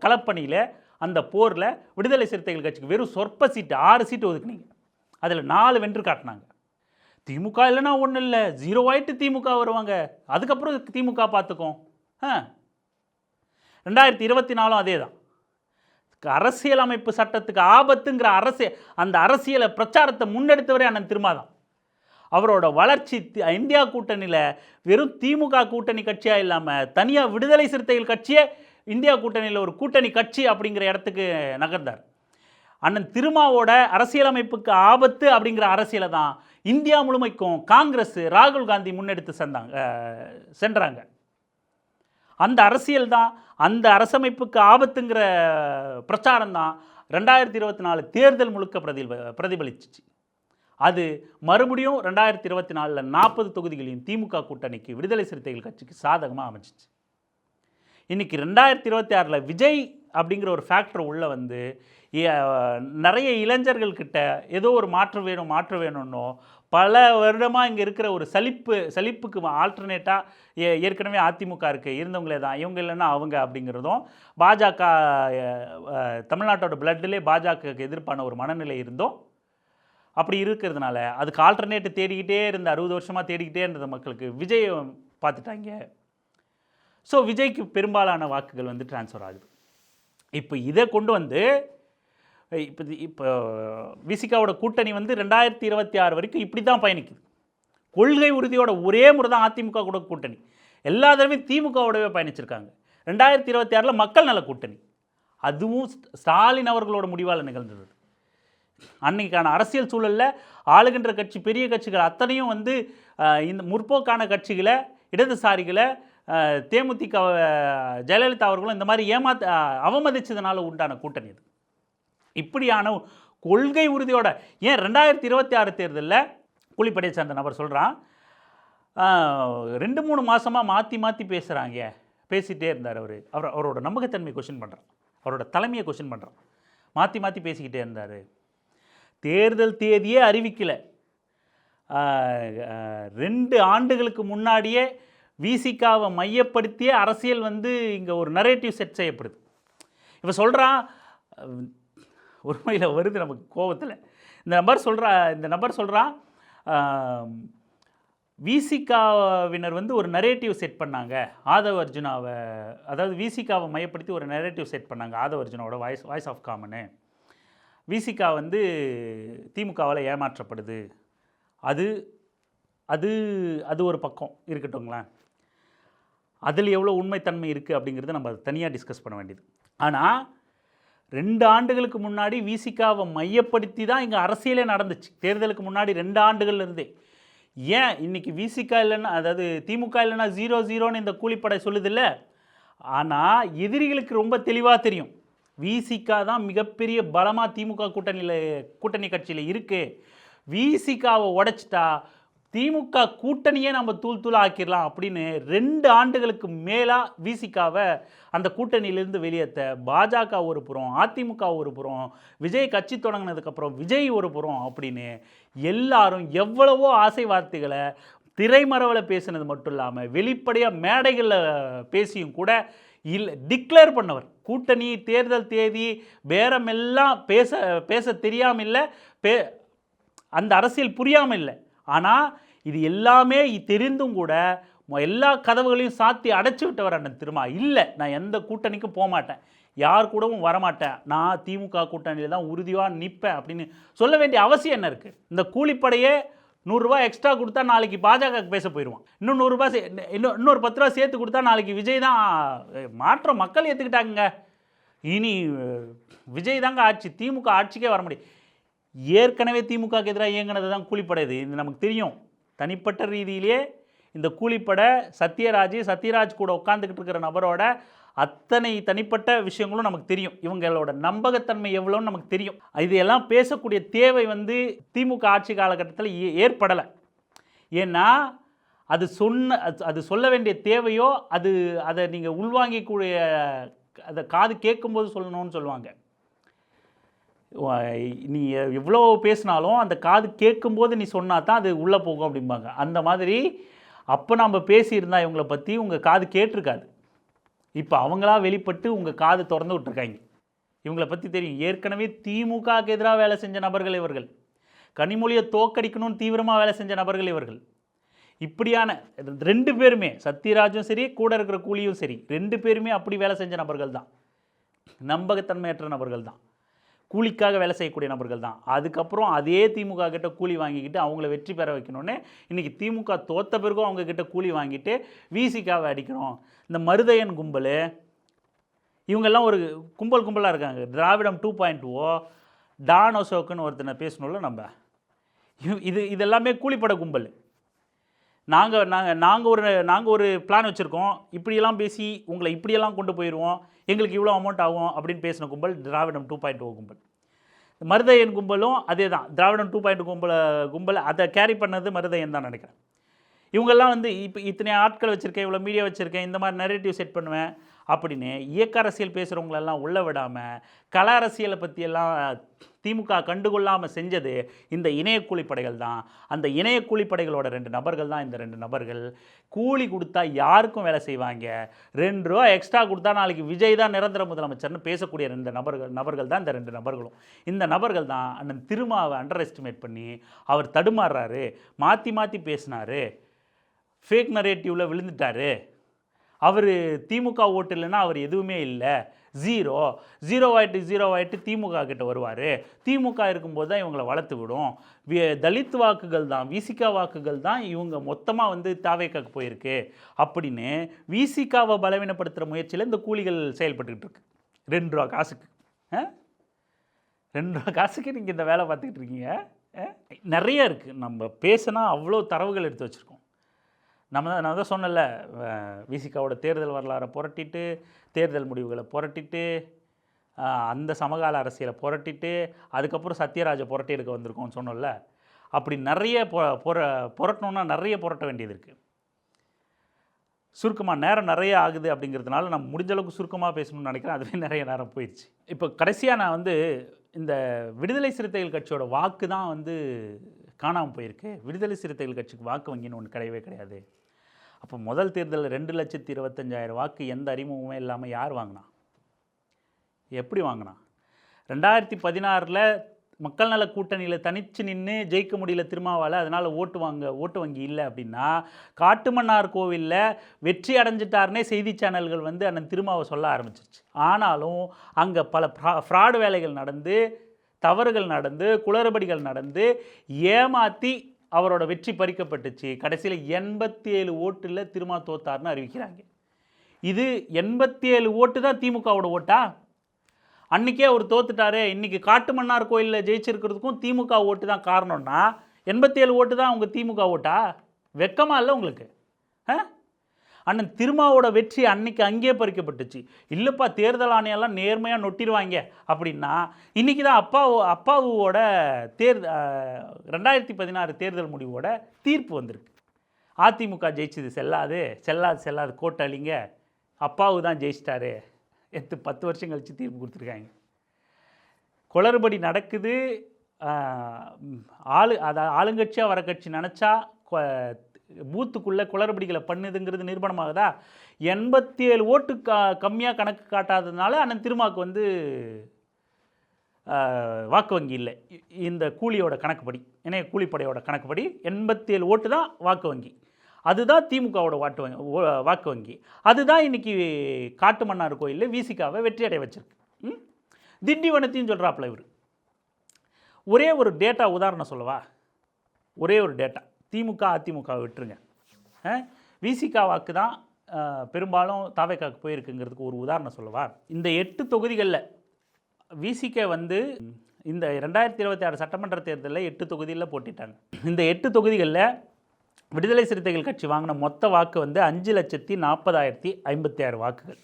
களப்பணியில், அந்த போரில் விடுதலை சிறுத்தைகள் கட்சிக்கு வெறும் சொற்ப சீட்டு 6 சீட்டு ஒதுக்குனீங்க. அதில் 4 வென்று காட்டினாங்க. திமுக இல்லைன்னா ஒன்றும் இல்லை, 0 ஆயிட்டு திமுக வருவாங்க, அதுக்கப்புறம் திமுக பார்த்துக்கும். 2024 அதே தான். அரசியலமைப்பு சட்டத்துக்கு ஆபத்துங்கிற அந்த அரசியலை பிரச்சாரத்தை முன்னெடுத்தவரே அண்ணன் திருமா தான். அவரோட வளர்ச்சி இந்தியா கூட்டணியில் வெறும் திமுக கூட்டணி கட்சியாக இல்லாமல் தனியாக விடுதலை சிறுத்தைகள் கட்சியே இந்தியா கூட்டணியில் ஒரு கூட்டணி கட்சி அப்படிங்கிற இடத்துக்கு நகர்ந்தார். அண்ணன் திருமாவோட அரசியலமைப்புக்கு ஆபத்து அப்படிங்கிற அரசியலை தான் இந்தியா முழுமைக்கும் காங்கிரஸ், ராகுல் காந்தி முன்னெடுத்து சென்றாங்க. அந்த அரசியல் தான், அந்த அரசமைப்புக்கு ஆபத்துங்கிற பிரச்சாரம் தான் 2024 தேர்தல் முழுக்க பிரதிபலிச்சிச்சு. அது மறுபடியும் 2024 40 தொகுதிகளையும் திமுக கூட்டணிக்கு, விடுதலை சிறுத்தைகள் கட்சிக்கு சாதகமாக அமைச்சிச்சு. இன்றைக்கி 2026 விஜய் அப்படிங்கிற ஒரு ஃபேக்டர் உள்ளே வந்து நிறைய இளைஞர்கள்கிட்ட ஏதோ ஒரு மாற்று வேணும்னோ பல வருடமாக இங்கே இருக்கிற ஒரு சலிப்புக்கு ஆல்டர்னேட்டாக ஏற்கனவே அதிமுக இருந்தவங்களே தான், இவங்க இல்லைன்னா அவங்க அப்படிங்கிறதும், பாஜக தமிழ்நாட்டோட பிளட்டிலே பாஜகவுக்கு எதிர்ப்பான ஒரு மனநிலை இருந்தோம். அப்படி இருக்கிறதுனால அதுக்கு ஆல்டர்னேட்டு தேடிக்கிட்டே இருந்த 60 வருஷமாக தேடிக்கிட்டே இருந்த மக்களுக்கு விஜய் பார்த்துட்டாங்க. ஸோ விஜய்க்கு பெரும்பாலான வாக்குகள் வந்து டிரான்ஸ்ஃபர் ஆகுது. இப்போ இதை கொண்டு வந்து இப்போ விசிகாவோட கூட்டணி வந்து 2026 வரைக்கும் இப்படி தான் பயணிக்குது. கொள்கை உறுதியோட ஒரே முறை தான் அதிமுக கூட கூட்டணி. எல்லா தடவையும் திமுகவோடவே பயணிச்சிருக்காங்க. 2026 மக்கள் நல கூட்டணி, அதுவும் ஸ்டாலின் அவர்களோட முடிவால் நிகழ்ந்தது. அன்னைக்கான அரசியல் சூழலில் ஆளுகின்ற கட்சி, பெரிய கட்சிகள் அத்தனையும் வந்து இந்த முற்போக்கான கட்சிகளை, இடதுசாரிகளை, தேமுதிக ஜெயலலிதா அவர்களும் இந்த மாதிரி அவமதிச்சதுனால உண்டான கூட்டணி அது. இப்படியான கொள்கை உறுதியோட ஏன் 2026 தேர்தலில் கூலிப்படையை சேர்ந்த நபர் சொல்கிறான், 2-3 மாதமாக மாற்றி பேசிகிட்டே இருந்தார். அவரோட நம்பகத்தன்மை கொஷின் பண்ணுறான், அவரோட தலைமையை கொஷின் பண்ணுறான். மாற்றி பேசிக்கிட்டே இருந்தார். தேர்தல் தேதியே அறிவிக்கலை. 2 ஆண்டுகளுக்கு முன்னாடியே விசிகாவை மையப்படுத்திய அரசியல் வந்து இங்கே ஒரு நரேட்டிவ் செட் செய்யப்படுது. இப்போ சொல்கிறான், உண்மையில் வருது நமக்கு கோபத்தில். இந்த நபர் சொல்கிறான் விசிகாவினர் வந்து ஒரு நரேட்டிவ் செட் பண்ணாங்க ஆதவ் அர்ஜுனாவை, அதாவது விசிகாவை மையப்படுத்தி ஒரு நரேட்டிவ் செட் பண்ணாங்க Aadhav அர்ஜுனாவோட voice of common. Visika வந்து திமுகவால் ஏமாற்றப்படுது. அது அது அது ஒரு பக்கம் இருக்கட்டுங்களேன். அதில் எவ்வளோ உண்மைத்தன்மை இருக்குது அப்படிங்கிறத நம்ம தனியாக டிஸ்கஸ் பண்ண வேண்டியது. ஆனால் 2 ஆண்டுகளுக்கு முன்னாடி விசிகாவை மையப்படுத்தி தான் இங்கே அரசியலே நடந்துச்சு. தேர்தலுக்கு முன்னாடி 2 ஆண்டுகள்லேருந்தே. ஏன் இன்றைக்கி விசிகா இல்லைன்னா, அதாவது திமுக இல்லைன்னா 0-0ன்னு இந்த கூலிப்படை சொல்லுதில்ல, ஆனால் எதிரிகளுக்கு ரொம்ப தெளிவாக தெரியும் விசிகா தான் மிகப்பெரிய பலமாக திமுக கூட்டணி கட்சியில் இருக்குது. விசிகாவை உடைச்சிட்டா திமுக கூட்டணியே நம்ம தூள் ஆக்கிடலாம் அப்படின்னு 2 ஆண்டுகளுக்கு மேலாக விசிகாவை அந்த கூட்டணியிலேருந்து வெளியேற்ற பாஜக ஒரு புறம், அதிமுக ஒரு புறம், விஜய் கட்சி தொடங்கினதுக்கப்புறம் விஜய் ஒரு புறம் அப்படின்னு எல்லாரும் எவ்வளவோ ஆசை வார்த்தைகளை திரைமறைவில் பேசினது மட்டும் இல்லாமல் வெளிப்படையாக மேடைகளில் பேசியும் கூட டிக்ளேர் பண்ணவர். கூட்டணி தேர்தல் தேதி பேரம் எல்லாம் பேச தெரியாமல் இல்லை, அந்த அரசியல் புரியாமல் இல்லை. ஆனால் இது எல்லாமே தெரிந்தும் கூட எல்லா கதவுகளையும் சாத்தி அடைச்சி விட்டவர் அண்ணன் திருமா. இல்லை, நான் எந்த கூட்டணிக்கும் போக மாட்டேன், யார் கூடவும் வரமாட்டேன், நான் திமுக கூட்டணியில் தான் உறுதியாக நிற்பேன் அப்படின்னு சொல்ல வேண்டிய அவசியம் என்ன இருக்குது? இந்த கூலிப்படையே 100 ரூபா எக்ஸ்ட்ரா கொடுத்தா நாளைக்கு பாஜகவுக்கு பேச போயிடுவான். இன்னும் 100 ரூபா இன்னொரு 10 ரூபா சேர்த்து கொடுத்தா நாளைக்கு விஜய் தான் மாற்றம் மக்கள் ஏற்றுக்கிட்டாங்க, இனி விஜய் தாங்க ஆட்சி, திமுக ஆட்சிக்கே வர முடியும். ஏற்கனவே திமுகவுக்கு எதிராக இயங்கினது தான் கூலிப்படை. இது நமக்கு தெரியும். தனிப்பட்ட ரீதியிலே இந்த கூலிப்படை சத்யராஜ் கூட உட்காந்துக்கிட்டு இருக்கிற நபரோட அத்தனை தனிப்பட்ட விஷயங்களும் நமக்கு தெரியும். இவங்களோட நம்பகத்தன்மை எவ்வளோன்னு நமக்கு தெரியும். இதையெல்லாம் பேசக்கூடிய தேவை திமுக ஆட்சி காலகட்டத்தில் ஏற்படலை. ஏன்னா அது சொல்ல வேண்டிய தேவையோ அதை நீங்கள் உள்வாங்கிக்கூடிய அதை காது கேட்கும்போது சொல்லணும்னு சொல்லுவாங்க. நீ எவ்வளோ பேசினாலும் அந்த காது கேட்கும்போது நீ சொன்னா தான் அது உள்ளே போகும் அப்படிம்பாங்க. அந்த மாதிரி அப்போ நம்ம பேசியிருந்தா இவங்களை பற்றி உங்கள் காது கேட்டிருக்காது. இப்போ அவங்களா வெளிப்பட்டு உங்கள் காது திறந்து விட்டுருக்காங்க. இவங்களை பற்றி தெரியும். ஏற்கனவே திமுகவுக்கு எதிராக வேலை செஞ்ச நபர்கள் இவர்கள். கனிமொழியை தோக்கடிக்கணும்னு தீவிரமாக வேலை செஞ்ச நபர்கள் இவர்கள். இப்படியான 2 பேருமே, சத்யராஜும் சரி கூட இருக்கிற கூலியும் சரி, 2 பேருமே அப்படி வேலை செஞ்ச நபர்கள் தான். நம்பகத்தன்மையற்ற நபர்கள் தான். கூலிக்காக வேலை செய்யக்கூடிய நபர்கள் தான். அதுக்கப்புறம் அதே திமுக கிட்ட கூலி வாங்கிக்கிட்டு அவங்கள வெற்றி பெற வைக்கணும்னு இன்றைக்கி திமுக தோற்ற பிறகும் அவங்கக்கிட்ட கூலி வாங்கிட்டு விசிகாவை அடிக்கணும். இந்த மருதையன் கும்பல் இவங்கெல்லாம் ஒரு கும்பலாக இருக்காங்க. திராவிடம் 2.0 டான் அசோக்குன்னு ஒருத்தனை பேசணும்ல நம்ம. இதெல்லாமே கூலிப்பட கும்பல். நாங்கள் ஒரு பிளான் வச்சுருக்கோம், இப்படியெல்லாம் பேசி உங்களை இப்படியெல்லாம் கொண்டு போயிடுவோம், எங்களுக்கு இவ்வளோ அமௌண்ட் ஆகும் அப்படின்னு பேசின கும்பல் திராவிடம் 2.0 கும்பல். மருதையன் கும்பலும் அதே தான், திராவிடம் 2.0 கும்பல் அதை கேரி பண்ணது மருதையன் தான் நினைக்கிறேன். இவங்கெல்லாம் இப்போ இத்தனை ஆட்கள் வச்சுருக்கேன், இவ்வளோ மீடியா வச்சுருக்கேன், இந்த மாதிரி நரேட்டிவ் செட் பண்ணுவேன் அப்படின்னு இயக்க அரசியல் பேசுகிறவங்களெல்லாம் உள்ளே விடாமல் கல அரசியலை பற்றியெல்லாம் திமுக கண்டுகொள்ளாமல் செஞ்சது இந்த இணைய கூலிப்படைகள் தான். அந்த இணைய கூலிப்படைகளோட 2 நபர்கள் தான் இந்த 2 நபர்கள். கூலி கொடுத்தா யாருக்கும் வேலை செய்வாங்க, 2 ரூபா எக்ஸ்ட்ரா கொடுத்தா நாளைக்கு விஜய் தான் நிரந்தர முதலமைச்சர்னு பேசக்கூடிய 2 நபர்கள் தான் இந்த 2 நபர்களும். இந்த நபர்கள் தான் அண்ணன் திருமாவை அண்டர் எஸ்டிமேட் பண்ணி அவர் தடுமாறுறாரு, மாற்றி பேசினார், ஃபேக் நரேட்டிவில் விழுந்துட்டார், அவர் திமுக ஓட்டு இல்லைன்னா அவர் எதுவுமே இல்லை, ஜீரோ ஆகிட்டு திமுக கிட்ட வருவார், திமுக இருக்கும்போது தான் இவங்களை வளர்த்து விடும், தலித் வாக்குகள் தான் விசிகா வாக்குகள் தான் இவங்க மொத்தமாக தாவேக்காக்கு போயிருக்கு அப்படின்னு விசிகாவை பலவீனப்படுத்துகிற முயற்சியில் இந்த கூலிகள் செயல்பட்டுக்கிட்டு இருக்கு. 2 ரூபா காசுக்கு 2 ரூபா காசுக்கு நீங்கள் இந்த வேலை பார்த்துக்கிட்டு இருக்கீங்க. நிறைய இருக்குது, நம்ம பேசினா அவ்வளோ தரவுகள் எடுத்து வச்சுருக்கோம். நான் தான் சொன்னல, விசிகாவோட தேர்தல் வரலாறை புரட்டிட்டு, தேர்தல் முடிவுகளை புரட்டிட்டு, அந்த சமகால அரசியலை புரட்டிட்டு, அதுக்கப்புறம் சத்யராஜை புரட்டி எடுக்க வந்திருக்கோம்னு சொன்னோம்ல. அப்படி நிறைய புரட்டணுன்னா நிறைய புரட்ட வேண்டியது இருக்குது. சுருக்கமாக நேரம் நிறைய ஆகுது அப்படிங்கிறதுனால நான் முடிஞ்ச அளவுக்கு சுருக்கமாக பேசணும்னு நினைக்கிறேன். அதுவே நிறைய நேரம் போயிடுச்சு. இப்போ கடைசியாக நான் இந்த விடுதலை சிறுத்தைகள் கட்சியோட வாக்கு தான் காணாமல் போயிருக்கு. விடுதலை சிறுத்தைகள் கட்சிக்கு வாக்கு வங்கின்னு ஒன்று கிடையவே கிடையாது. அப்போ முதல் தேர்தலில் 2,25,000 வாக்கு எந்த அறிமுகமே இல்லாமல் யார் வாங்கினா, எப்படி வாங்கினா? 2016 மக்கள் நல கூட்டணியில் தனித்து நின்று ஜெயிக்க முடியல திருமாவால், அதனால் ஓட்டு வங்கி இல்லை அப்படின்னா, காட்டுமன்னார் கோவிலில் வெற்றி அடைஞ்சிட்டாருனே செய்தி சேனல்கள் அண்ணன் திருமாவை சொல்ல ஆரம்பிச்சிருச்சு. ஆனாலும் அங்கே பல ஃப்ராடு வேலைகள் நடந்து, தவறுகள் நடந்து, குளறுபடிகள் நடந்து ஏமாற்றி அவரோட வெற்றி பறிக்கப்பட்டுச்சு. கடைசியில் 87 ஓட்டில் திருமா தோத்தார்னு அறிவிக்கிறாங்க. இது 87 ஓட்டு தான் திமுகவோட ஓட்டா? அன்றைக்கே அவர் தோத்துட்டாரு, இன்றைக்கி காட்டுமன்னார் கோயிலில் ஜெயிச்சிருக்கிறதுக்கும் திமுக ஓட்டு தான் காரணம்னா 87 ஓட்டு தான் உங்கள் திமுக ஓட்டா? வெக்கமா இல்லை உங்களுக்கு? அண்ணன் திருமாவோட வெற்றி அன்னைக்கு அங்கேயே பறிக்கப்பட்டுச்சு. இல்லைப்பா தேர்தல் ஆணையெல்லாம் நேர்மையாக நொட்டிடுவாங்க அப்படின்னா, இன்றைக்கி தான் அப்பாவோட 2016 தேர்தல் முடிவோட தீர்ப்பு வந்திருக்கு. அதிமுக ஜெயிச்சது செல்லாது கோட்டாளிங்க, அப்பாவு தான் ஜெயிச்சிட்டாரு 10 வருஷம் கழித்து தீர்ப்பு கொடுத்துருக்காங்க. குளறுபடி நடக்குது. ஆளுங்கட்சியாக வர கட்சி நினச்சா பூத்துக்குள்ளே குளறுபடிகளை பண்ணுதுங்கிறது நிரூபணமாகுதா? 87 ஓட்டு கம்மியாக கணக்கு காட்டாததுனால அண்ணன் திருமாவுக்கு வந்து வாக்கு வங்கி இல்லை. இந்த கூலியோட கணக்குப்படி, இணைய கூலிப்படையோட கணக்குப்படி 87 ஓட்டு தான் வாக்கு வங்கி. அதுதான் திமுகவோட வாக்கு வங்கி. அதுதான் இன்றைக்கி காட்டுமன்னார் கோயிலில் விசிகாவை வெற்றி அடைய வச்சிருக்கு. திண்டிவனத்தையும் சொல்கிறாப்புல இவர். ஒரே ஒரு டேட்டா உதாரணம் சொல்லவா? ஒரே ஒரு டேட்டா, திமுக அதிமுகவை விட்டுருங்க, விசிகா வாக்கு தான் பெரும்பாலும் தாவேக்காவுக்கு போயிருக்குங்கிறதுக்கு ஒரு உதாரணம் சொல்லவா? இந்த 8 தொகுதிகளில் விசிகா வந்து இந்த 2026 சட்டமன்ற தேர்தலில் 8 தொகுதியில் போட்டிட்டாங்க. இந்த 8 தொகுதிகளில் விடுதலை சிறுத்தைகள் கட்சி வாங்கின மொத்த வாக்கு வந்து 5,40,056 வாக்குகள்.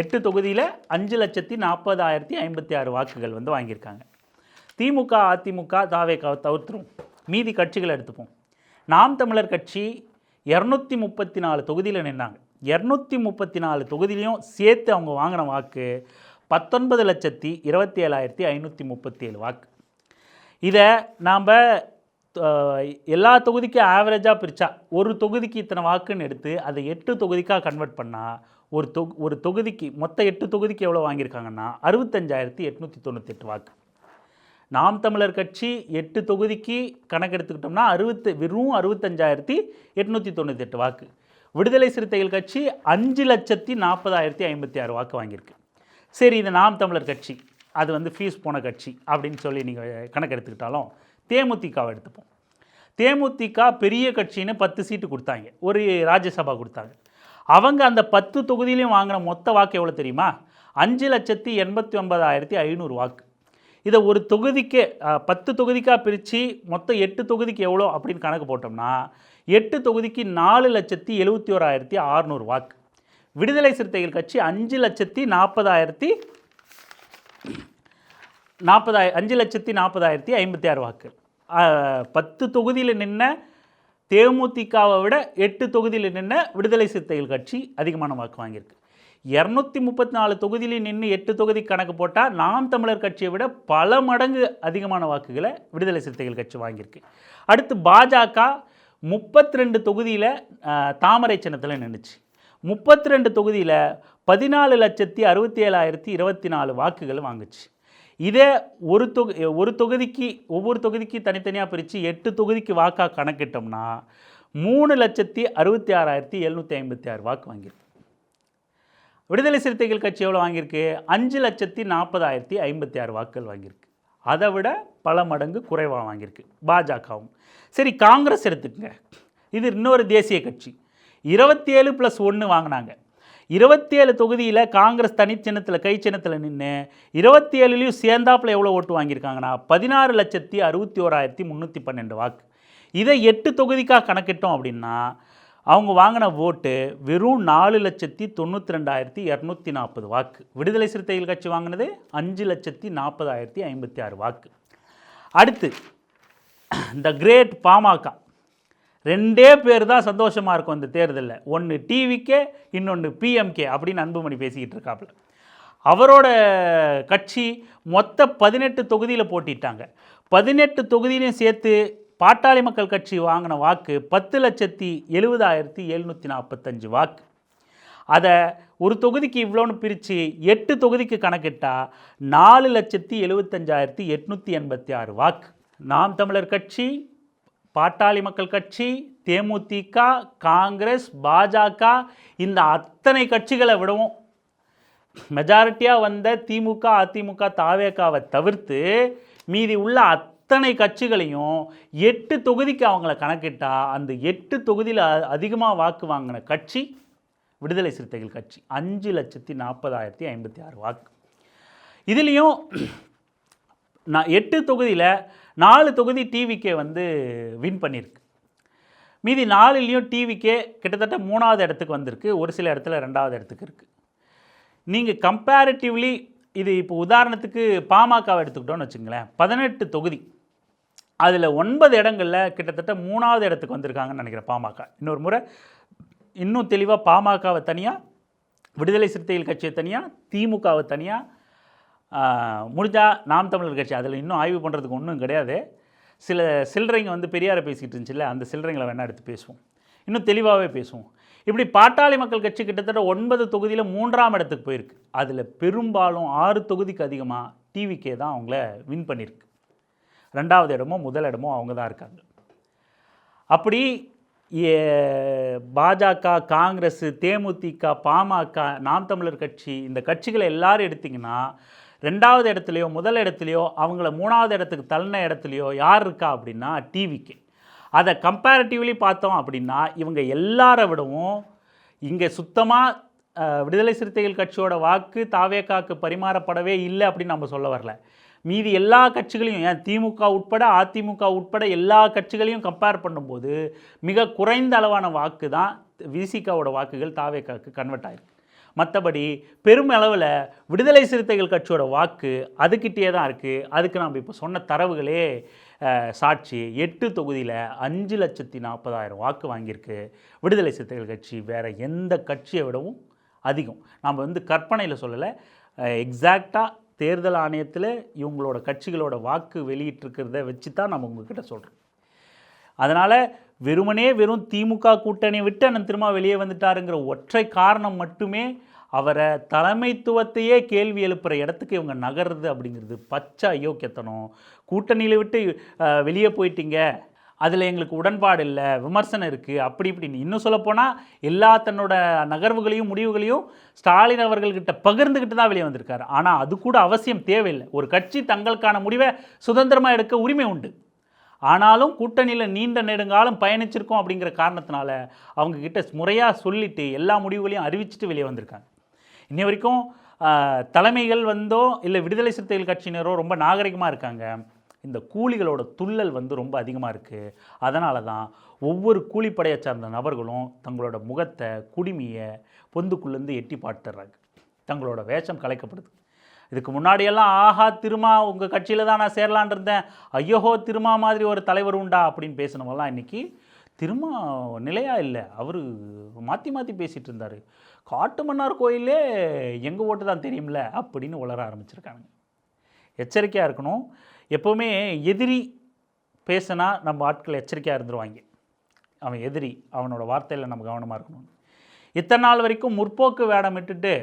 8 தொகுதியில் 5,40,056 வாக்குகள் வந்து வாங்கியிருக்காங்க. திமுக அதிமுக தாவேக்காவை தவிர்த்துரும், மீதி கட்சிகளை எடுத்துப்போம். நாம் தமிழர் கட்சி 234 தொகுதியில் நின்னாங்க. 234 தொகுதியிலையும் சேர்த்து அவங்க வாங்கின வாக்கு 19,27,537 வாக்கு. இதை நாம் எல்லா தொகுதிக்கும் ஆவரேஜாக பிரித்தா ஒரு தொகுதிக்கு இத்தனை வாக்குன்னு எடுத்து அதை 8 தொகுதிக்காக கன்வெர்ட் பண்ணால் ஒரு தொகுதிக்கு மொத்த 8 தொகுதிக்கு எவ்வளோ வாங்கியிருக்காங்கன்னா 65,898 வாக்கு. நாம் தமிழர் கட்சி 8 தொகுதிக்கு கணக்கெடுத்துக்கிட்டோம்னா வெறும் 65,898 வாக்கு. விடுதலை சிறுத்தைகள் கட்சி 5,40,056 வாக்கு வாங்கியிருக்கு. சரி, இது நாம் தமிழர் கட்சி, அது வந்து ஃபீஸ் போன கட்சி அப்படின்னு சொல்லி நீங்கள் கணக்கெடுத்துக்கிட்டாலும் தேமுதிகவை எடுத்துப்போம். தேமுதிக பெரிய கட்சின்னு 10 சீட்டு கொடுத்தாங்க, ஒரு ராஜ்யசபா கொடுத்தாங்க. அவங்க அந்த 10 தொகுதியிலையும் வாங்கின மொத்த வாக்கு எவ்வளோ தெரியுமா? 5,89,500 வாக்கு. இதை ஒரு தொகுதிக்கு 10 தொகுதிக்காக பிரித்து மொத்தம் 8 தொகுதிக்கு எவ்வளோ அப்படின்னு கணக்கு போட்டோம்னா 8 தொகுதிக்கு 4,71,600 வாக்கு. விடுதலை சிறுத்தைகள் கட்சி 5,40,056 வாக்கு. 10 தொகுதியில் நின்ன தேமுதிகவை விட 8 தொகுதியில் நின்ன விடுதலை சிறுத்தைகள் கட்சி அதிகமான வாக்கு வாங்கியிருக்கு. 234 தொகுதியில் நின்று 8 தொகுதி கணக்கு போட்டால் நாம் தமிழர் கட்சியை விட பல மடங்கு அதிகமான வாக்குகளை விடுதலை சிறுத்தைகள் கட்சி வாங்கியிருக்கு. அடுத்து பாஜக 32 தொகுதியில் தாமரை சின்னத்தில் நின்றுச்சு. 32 தொகுதியில் 14,67,024 வாக்குகள் வாங்குச்சு. இதே ஒரு தொகுதிக்கு ஒவ்வொரு தொகுதிக்கு தனித்தனியாக பிரித்து 8 தொகுதிக்கு வாக்காக கணக்கிட்டோம்னா 3,66,756 வாக்கு வாங்கியிருக்கு. விடுதலை சிறுத்தைகள் கட்சி எவ்வளோ வாங்கியிருக்கு? 5,40,056 வாக்குகள் வாங்கியிருக்கு. அதை விட பல மடங்கு குறைவாக வாங்கியிருக்கு பாஜகவும். சரி, காங்கிரஸ் எடுத்துக்கங்க, இது இன்னொரு தேசிய கட்சி. 27+1 வாங்கினாங்க. 27 தொகுதியில் காங்கிரஸ் தனிச்சின்னத்தில் கை சின்னத்தில் நின்று 27லையும் சேர்ந்தாப்பில் எவ்வளோ ஓட்டு வாங்கியிருக்காங்கன்னா 16,61,312 வாக்கு. இதை 8 தொகுதிக்காக கணக்கிட்டோம் அப்படின்னா அவங்க வாங்கின ஓட்டு வெறும் 4,92,240 வாக்கு. விடுதலை சிறுத்தைகள் கட்சி வாங்கினது 5,40,056 வாக்கு. அடுத்து இந்த கிரேட் பாமக, 2 பேர் தான் சந்தோஷமாக இருக்கும் இந்த தேர்தலில். ஒன்று டிவிக்கே, இன்னொன்று பிஎம்கே அப்படின்னு அன்புமணி பேசிக்கிட்டு இருக்காப்புல. அவரோட கட்சி மொத்த 18 தொகுதியில் போட்டிட்டாங்க. 18 தொகுதியிலையும் சேர்த்து பாட்டாளி மக்கள் கட்சி வாங்கின வாக்கு 10,70,745 வாக்கு. அதை ஒரு தொகுதிக்கு இவ்வளோன்னு பிரித்து 8 தொகுதிக்கு கணக்கிட்டால் 4,75,886 வாக்கு. நாம் தமிழர் கட்சி, பாட்டாளி மக்கள் கட்சி, தேமுதிக, காங்கிரஸ், பாஜக இந்த அத்தனை கட்சிகளை விடவும் மெஜாரிட்டியாக வந்த திமுக அதிமுக தாவேக்காவை தவிர்த்து மீதி உள்ள அத்தனை கட்சிகளையும் 8 தொகுதிக்கு அவங்கள கணக்கிட்டால் அந்த 8 தொகுதியில் அதிகமாக வாக்கு வாங்கின கட்சி விடுதலை சிறுத்தைகள் கட்சி, 5,40,056 வாக்கு. இதுலேயும் 8 தொகுதியில் 4 தொகுதி டிவிக்கே வந்து வின் பண்ணியிருக்கு. மீதி 4லையும் டிவிக்கே கிட்டத்தட்ட 3வது இடத்துக்கு வந்திருக்கு, ஒரு சில இடத்துல 2வது இடத்துக்கு இருக்குது. நீங்கள் கம்பேரிட்டிவ்லி இது இப்போ உதாரணத்துக்கு பாமகவை எடுத்துக்கிட்டோன்னு வச்சுங்களேன், 18 தொகுதி, அதில் 9 இடங்களில் கிட்டத்தட்ட 3வது இடத்துக்கு வந்திருக்காங்கன்னு நினைக்கிறேன் பாமக. இன்னொரு முறை இன்னும் தெளிவாக பாமகவை தனியாக, விடுதலை சிறுத்தைகள் கட்சியை தனியாக, திமுகவை தனியாக, முடிஞ்சால் நாம் தமிழர் கட்சி, அதில் இன்னும் ஆய்வு பண்ணுறதுக்கு ஒன்றும் கிடையாது. சில சில்லறைங்க வந்து பெரியாரை பேசிக்கிட்டு இருந்துச்சுல்ல, அந்த சில்லறைங்களை வேணால் எடுத்து பேசுவோம், இன்னும் தெளிவாகவே பேசுவோம். இப்படி பாட்டாளி மக்கள் கட்சி கிட்டத்தட்ட 9 தொகுதியில் 3ஆம் இடத்துக்கு போயிருக்கு. அதில் பெரும்பாலும் 6 தொகுதிக்கு அதிகமாக டிவிகே தான் அவங்கள வின் பண்ணியிருக்கு. 2வது இடமோ முதல் இடமோ அவங்க தான் இருக்காங்க. அப்படி பாஜக, காங்கிரஸ், தேமுதிக, பாமக, நாம் தமிழர் கட்சி, இந்த கட்சிகளை எல்லாரும் எடுத்திங்கன்னா 2வது இடத்துலையோ முதல் இடத்துலையோ அவங்கள 3வது இடத்துக்கு தள்ளின இடத்துலையோ யார் இருக்கா அப்படின்னா டிவிகே. அதை கம்பேரிட்டிவ்லி பார்த்தோம் அப்படின்னா இவங்க எல்லாரை விடவும் இங்கே சுத்தமாக விடுதலை சிறுத்தைகள் கட்சியோட வாக்கு தாவேகாக்கு பரிமாறப்படவே இல்லை அப்படின்னு நம்ம சொல்ல வரல. மீதி எல்லா கட்சிகளையும், ஏன் திமுக உட்பட அதிமுக உட்பட எல்லா கட்சிகளையும் கம்பேர் பண்ணும்போது மிக குறைந்த அளவான வாக்கு தான் விசிகாவோட வாக்குகள் தாவேகாக்கு கன்வெர்ட் ஆகிருக்கு. மற்றபடி பெருமளவில் விடுதலை சிறுத்தைகள் கட்சியோட வாக்கு அதுக்கிட்டே தான் இருக்குது. அதுக்கு நம்ம இப்போ சொன்ன தரவுகளே சாட்சி. 8 தொகுதியில் 5,40,000 வாக்கு வாங்கியிருக்கு விடுதலை சிறுத்தைகள் கட்சி. வேறு எந்த கட்சியை விடவும் அதிகம். நம்ம வந்து கற்பனையில் சொல்லலை, எக்ஸாக்டாக தேர்தல் ஆணையத்தில் இவங்களோட கட்சிகளோட வாக்கு வெளியிட்டிருக்கிறத வச்சு தான் நம்ம உங்ககிட்ட சொல்கிறோம். அதனால் வெறும் திமுக கூட்டணியை விட்டு அண்ணன் திரும்ப வெளியே வந்துட்டாருங்கிற ஒற்றை காரணம் மட்டுமே அவரை தலைமைத்துவத்தையே கேள்வி எழுப்புகிற இடத்துக்கு இவங்க நகருது அப்படிங்கிறது பச்சை அயோக்கியத்தனம். கூட்டணியில் விட்டு வெளியே போயிட்டீங்க, அதில் எங்களுக்கு உடன்பாடு இல்லை, விமர்சனம் இருக்குது, அப்படி இப்படின்னு. இன்னும் சொல்லப்போனால் எல்லா தன்னோட நகர்வுகளையும் முடிவுகளையும் ஸ்டாலின் அவர்கள்கிட்ட பகிர்ந்துக்கிட்டு தான் வெளியே வந்திருக்காரு. ஆனால் அது கூட அவசியம் தேவையில்லை. ஒரு கட்சி தங்களுக்கான முடிவை சுதந்திரமாக எடுக்க உரிமை உண்டு. ஆனாலும் கூட்டணியில் நீண்ட நெடுங்காலம் பயணிச்சிருக்கோம் அப்படிங்கிற காரணத்தினால அவங்கக்கிட்ட முறையாக சொல்லிவிட்டு எல்லா முடிவுகளையும் அறிவிச்சிட்டு வெளியே வந்திருக்காங்க. இன்னி வரைக்கும் தலைமைகள் வந்தோ இல்லை விடுதலை சிறுத்தைகள் கட்சியினரோ ரொம்ப நாகரிகமாக இருக்காங்க. இந்த கூலிகளோட துள்ளல் வந்து ரொம்ப அதிகமாக இருக்குது. அதனால தான் ஒவ்வொரு கூலிப்படையை சார்ந்த நபர்களும் தங்களோட முகத்தை, குடிமையை பொந்துக்குள்ளேருந்து எட்டி பார்த்துடுறாங்க. தங்களோட வேஷம் கலைக்கப்படுது. இதுக்கு முன்னாடியெல்லாம் ஆஹா திருமா உங்கள் கட்சியில் தான் நான் சேரலான் இருந்தேன், ஐயோஹோ திருமா மாதிரி ஒரு தலைவர் உண்டா அப்படின்னு பேசினவெல்லாம் இன்றைக்கி திருமா நிலையாக இல்லை, அவர் மாற்றி மாற்றி பேசிகிட்டு இருந்தார், காட்டு மன்னார் கோயிலே எங்கள் ஓட்டு தான் தெரியும்ல அப்படின்னு உளர ஆரம்பிச்சிருக்காங்க. எச்சரிக்கையாக இருக்கணும். எப்போவுமே எதிரி பேசினா நம்ம ஆட்கள் எச்சரிக்கையாக இருந்துருவாங்க. அவன் எதிரி, அவனோட வார்த்தையில் நம்ம கவனமாக இருக்கணும். இத்தனை நாள் வரைக்கும் முற்போக்கு வேடம் விட்டுட்டு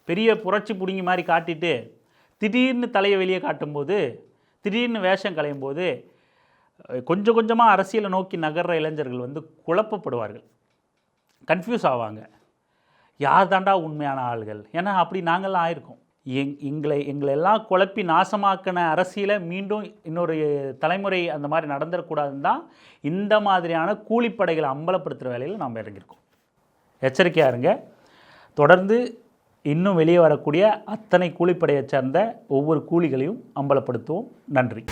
பெரிய புரட்சி பிடுங்கி மாதிரி காட்டிட்டு திடீர்னு தலையை வெளியே காட்டும்போது, திடீர்னு வேஷம் களையும் போது கொஞ்சம் கொஞ்சமாக அரசியலை நோக்கி நகர்ற இளைஞர்கள் வந்து குழப்பப்படுவார்கள், கன்ஃபியூஸ் ஆவாங்க. யார் தாண்டா உண்மையான ஆள்கள்? ஏன்னா அப்படி நாங்கள்லாம் ஆயிருக்கோம். எங்களெல்லாம் குழப்பி நாசமாக்கின அரசியலை மீண்டும் இன்னொரு தலைமுறை அந்த மாதிரி நடந்துடக்கூடாதுன்னு தான் இந்த மாதிரியான கூலிப்படைகளை அம்பலப்படுத்துகிற வேலையில் நாம் இறங்கியிருக்கோம். எச்சரிக்கையாக இருங்க. தொடர்ந்து இன்னும் வெளியே வரக்கூடிய அத்தனை கூலிப்படையை சார்ந்த ஒவ்வொரு கூலிகளையும் அம்பலப்படுத்துவோம். நன்றி.